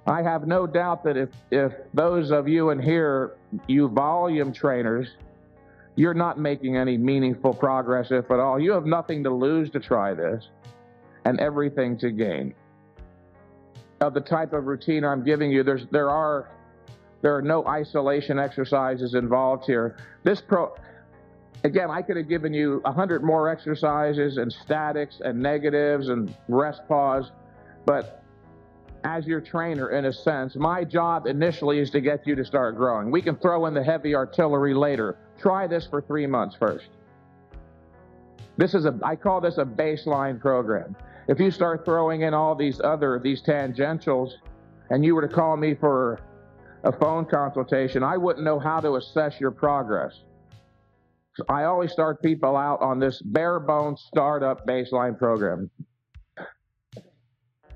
Speaker 1: I have no doubt that if those of you in here, you volume trainers, you're not making any meaningful progress, if at all. You have nothing to lose to try this and everything to gain. Of the type of routine I'm giving you, there are no isolation exercises involved here. Again, I could have given you 100 more exercises and statics and negatives and rest pause, but as your trainer, in a sense, my job initially is to get you to start growing. We can throw in the heavy artillery later. Try this for 3 months first. I call this a baseline program. If you start throwing in all these tangentials, and you were to call me for a phone consultation, I wouldn't know how to assess your progress. So I always start people out on this bare bones startup baseline program.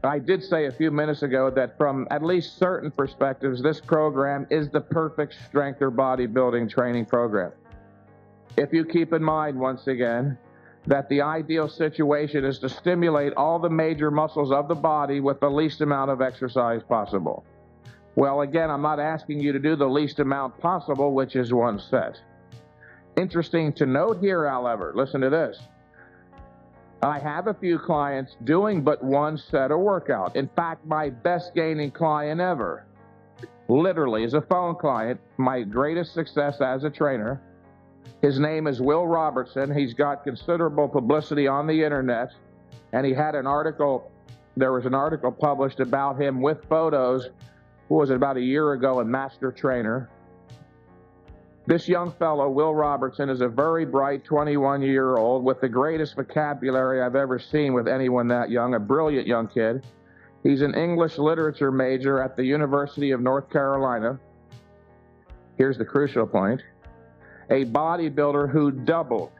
Speaker 1: I did say a few minutes ago that from at least certain perspectives, this program is the perfect strength or bodybuilding training program. If you keep in mind, once again, that the ideal situation is to stimulate all the major muscles of the body with the least amount of exercise possible. Well, again, I'm not asking you to do the least amount possible, which is 1 set. Interesting to note here, however, listen to this. I have a few clients doing but 1 set of workout. In fact, my best gaining client ever, literally, is a phone client, my greatest success as a trainer. His name is Will Robertson. He's got considerable publicity on the internet, and there was an article published about him with photos, about a year ago in Master Trainer. This young fellow, Will Robertson, is a very bright 21-year-old with the greatest vocabulary I've ever seen with anyone that young, a brilliant young kid. He's an English literature major at the University of North Carolina. Here's the crucial point. A bodybuilder who doubled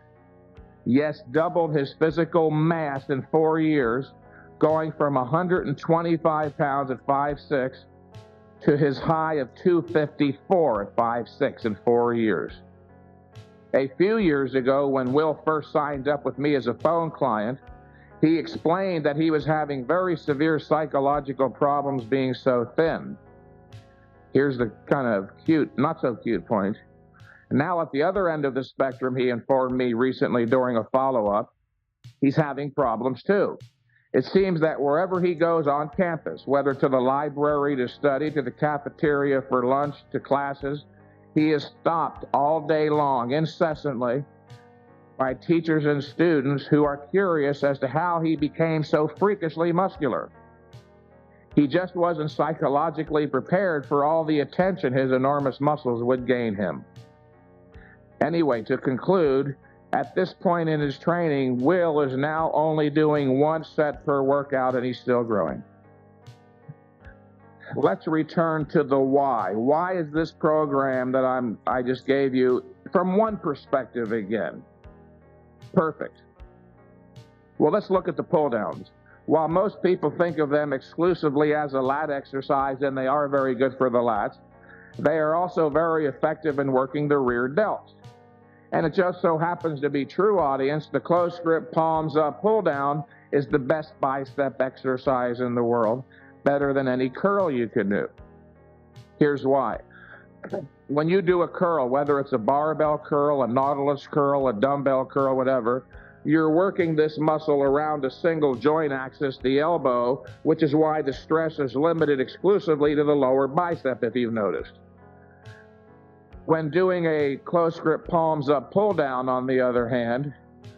Speaker 1: his physical mass in 4 years, going from 125 pounds at 5'6", to his high of 254 at 5'6" in 4 years. A few years ago, when Will first signed up with me as a phone client, he explained that he was having very severe psychological problems being so thin. Here's the kind of not so cute point. Now, at the other end of the spectrum, he informed me recently during a follow-up, he's having problems too. It seems that wherever he goes on campus, whether to the library to study, to the cafeteria for lunch, to classes, he is stopped all day long, incessantly, by teachers and students who are curious as to how he became so freakishly muscular. He just wasn't psychologically prepared for all the attention his enormous muscles would gain him. Anyway, to conclude, at this point in his training, Will is now only doing 1 set per workout, and he's still growing. Let's return to the why. Why is this program that I just gave you, from one perspective again, perfect? Well, let's look at the pull-downs. While most people think of them exclusively as a lat exercise, and they are very good for the lats, they are also very effective in working the rear delts. And it just so happens to be true, audience, the close grip palms up pull down is the best bicep exercise in the world, better than any curl you can do. Here's why. When you do a curl, whether it's a barbell curl, a nautilus curl, a dumbbell curl, whatever, you're working this muscle around a single joint axis, the elbow, which is why the stress is limited exclusively to the lower bicep, if you've noticed. When doing a close grip palms up pull down, on the other hand,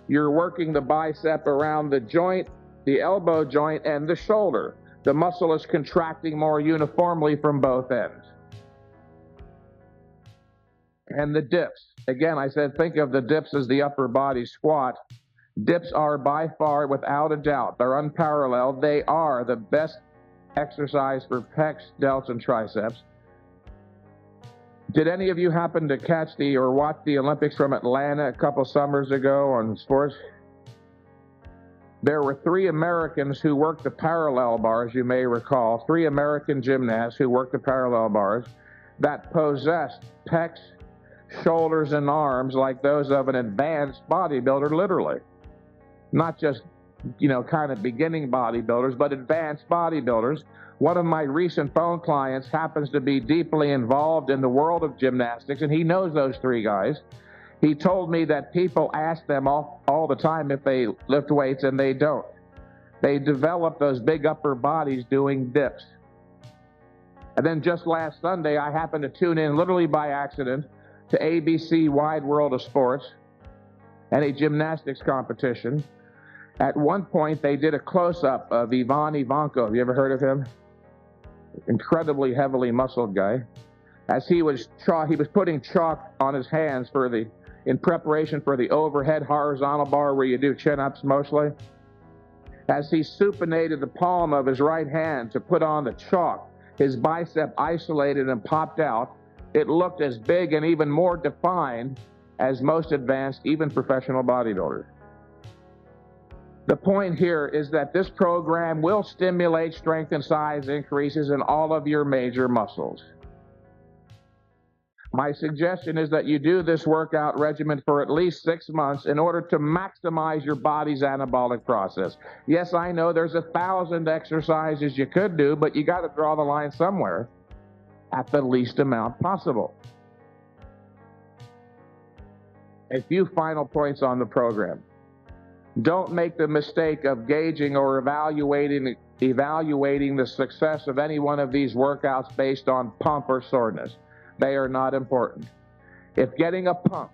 Speaker 1: you're working the bicep around the joint, the elbow joint, and the shoulder. The muscle is contracting more uniformly from both ends. And the dips. Again, I said think of the dips as the upper body squat. Dips are by far, without a doubt, they're unparalleled. They are the best exercise for pecs, delts, and triceps. Did any of you happen to catch or watch the Olympics from Atlanta a couple summers ago on sports? There were 3 Americans who worked the parallel bars, you may recall, 3 American gymnasts who worked the parallel bars that possessed pecs, shoulders and arms like those of an advanced bodybuilder, literally. Not just, kind of beginning bodybuilders, but advanced bodybuilders. One of my recent phone clients happens to be deeply involved in the world of gymnastics, and he knows those three guys. He told me that people ask them all the time if they lift weights, and they don't. They develop those big upper bodies doing dips. And then just last Sunday, I happened to tune in literally by accident to ABC Wide World of Sports and a gymnastics competition. At one point, they did a close-up of Ivan Ivanko. Have you ever heard of him? Incredibly heavily muscled guy. As he was putting chalk on his hands in preparation for the overhead horizontal bar where you do chin-ups mostly. As he supinated the palm of his right hand to put on the chalk, his bicep isolated and popped out. It looked as big and even more defined as most advanced, even professional bodybuilders. The point here is that this program will stimulate strength and size increases in all of your major muscles. My suggestion is that you do this workout regimen for at least 6 months in order to maximize your body's anabolic process. Yes, I know there's 1,000 exercises you could do, but you got to draw the line somewhere at the least amount possible. A few final points on the program. Don't make the mistake of gauging or evaluating the success of any one of these workouts based on pump or soreness. They are not important. If getting a pump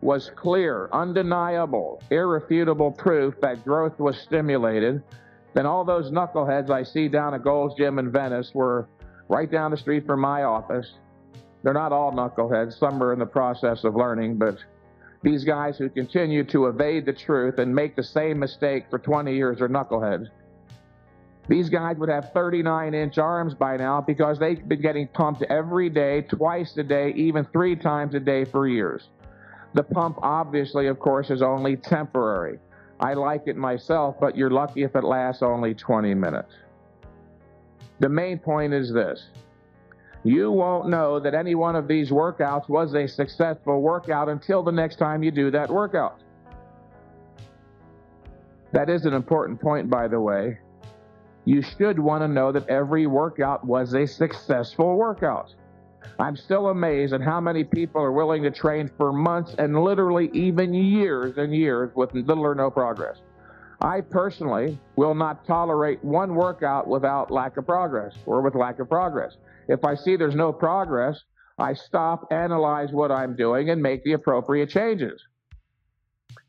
Speaker 1: was clear, undeniable, irrefutable proof that growth was stimulated, then all those knuckleheads I see down at Gold's Gym in Venice were right down the street from my office. They're not all knuckleheads. Some are in the process of learning, but these guys who continue to evade the truth and make the same mistake for 20 years are knuckleheads. These guys would have 39-inch arms by now because they've been getting pumped every day, twice a day, even 3 times a day for years. The pump, obviously, of course, is only temporary. I like it myself, but you're lucky if it lasts only 20 minutes. The main point is this. You won't know that any one of these workouts was a successful workout until the next time you do that workout. That is an important point, by the way. You should want to know that every workout was a successful workout. I'm still amazed at how many people are willing to train for months and literally even years and years with little or no progress. I personally will not tolerate one workout without lack of progress or with lack of progress. If I see there's no progress, I stop, analyze what I'm doing, and make the appropriate changes.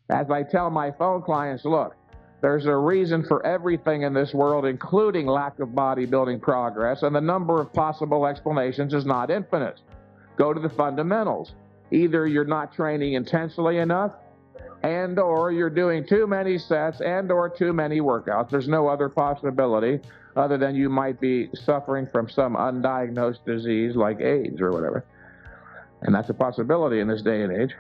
Speaker 1: As I tell my phone clients, look, there's a reason for everything in this world, including lack of bodybuilding progress, and the number of possible explanations is not infinite. Go to the fundamentals. Either you're not training intensely enough, and or you're doing too many sets, and or too many workouts. There's no other possibility other than you might be suffering from some undiagnosed disease like AIDS or whatever. And that's a possibility in this day and age.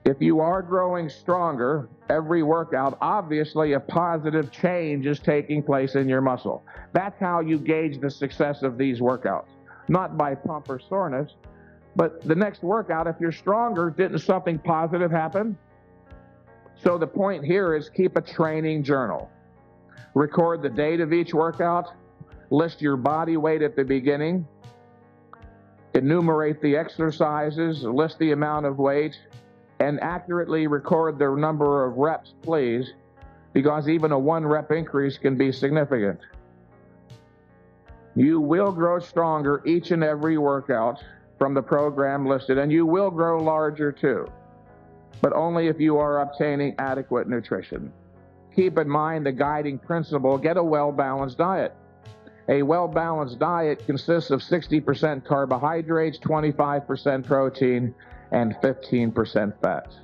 Speaker 1: If you are growing stronger every workout, obviously a positive change is taking place in your muscle. That's how you gauge the success of these workouts. Not by pump or soreness, but the next workout, if you're stronger, didn't something positive happen? So the point here is keep a training journal. Record the date of each workout, list your body weight at the beginning, enumerate the exercises, list the amount of weight, and accurately record the number of reps, please, because even a 1 rep increase can be significant. You will grow stronger each and every workout from the program listed, and you will grow larger too, but only if you are obtaining adequate nutrition. Keep in mind the guiding principle: get a well-balanced diet. A well-balanced diet consists of 60% carbohydrates, 25% protein, and 15% fats.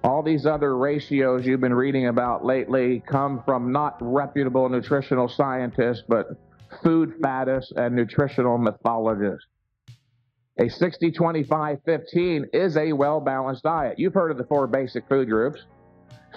Speaker 1: All these other ratios you've been reading about lately come from not reputable nutritional scientists, but food fattists and nutritional mythologists. A 60-25-15 is a well-balanced diet. You've heard of the 4 basic food groups.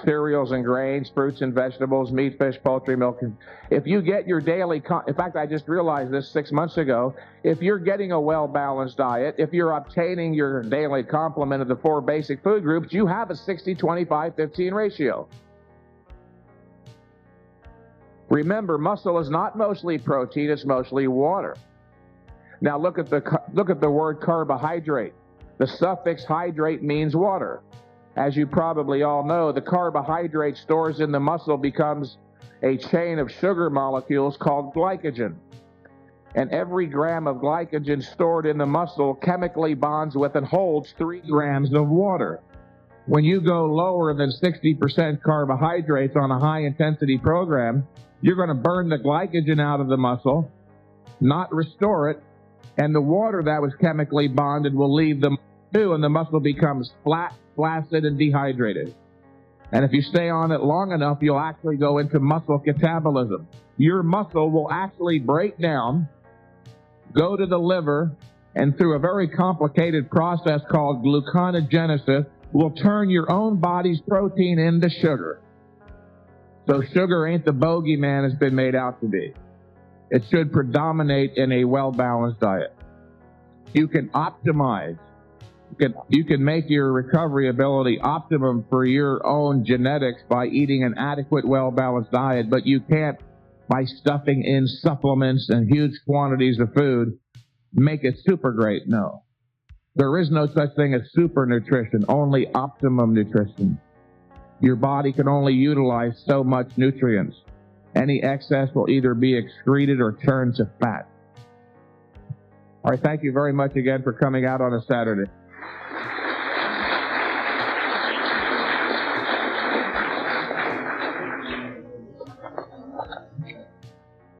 Speaker 1: cereals and grains, fruits and vegetables, meat, fish, poultry, milk. If you get your daily, in fact, I just realized this 6 months ago, if you're getting a well-balanced diet, if you're obtaining your daily complement of the 4 basic food groups, you have a 60-25-15 ratio. Remember, muscle is not mostly protein, it's mostly water. Now look at the word carbohydrate. The suffix hydrate means water. As you probably all know, the carbohydrate stores in the muscle becomes a chain of sugar molecules called glycogen. And every gram of glycogen stored in the muscle chemically bonds with and holds 3 grams of water. When you go lower than 60% carbohydrates on a high-intensity program, you're going to burn the glycogen out of the muscle, not restore it, and the water that was chemically bonded will leave the muscle too, and the muscle becomes flat, flaccid, and dehydrated. And if you stay on it long enough, you'll actually go into muscle catabolism. Your muscle will actually break down, go to the liver, and through a very complicated process called gluconeogenesis, will turn your own body's protein into sugar. So sugar ain't the bogeyman it's been made out to be. It should predominate in a well-balanced diet. You can optimize. You can make your recovery ability optimum for your own genetics by eating an adequate, well-balanced diet, but you can't, by stuffing in supplements and huge quantities of food, make it super great. No. There is no such thing as super nutrition, only optimum nutrition. Your body can only utilize so much nutrients. Any excess will either be excreted or turned to fat. All right, thank you very much again for coming out on a Saturday.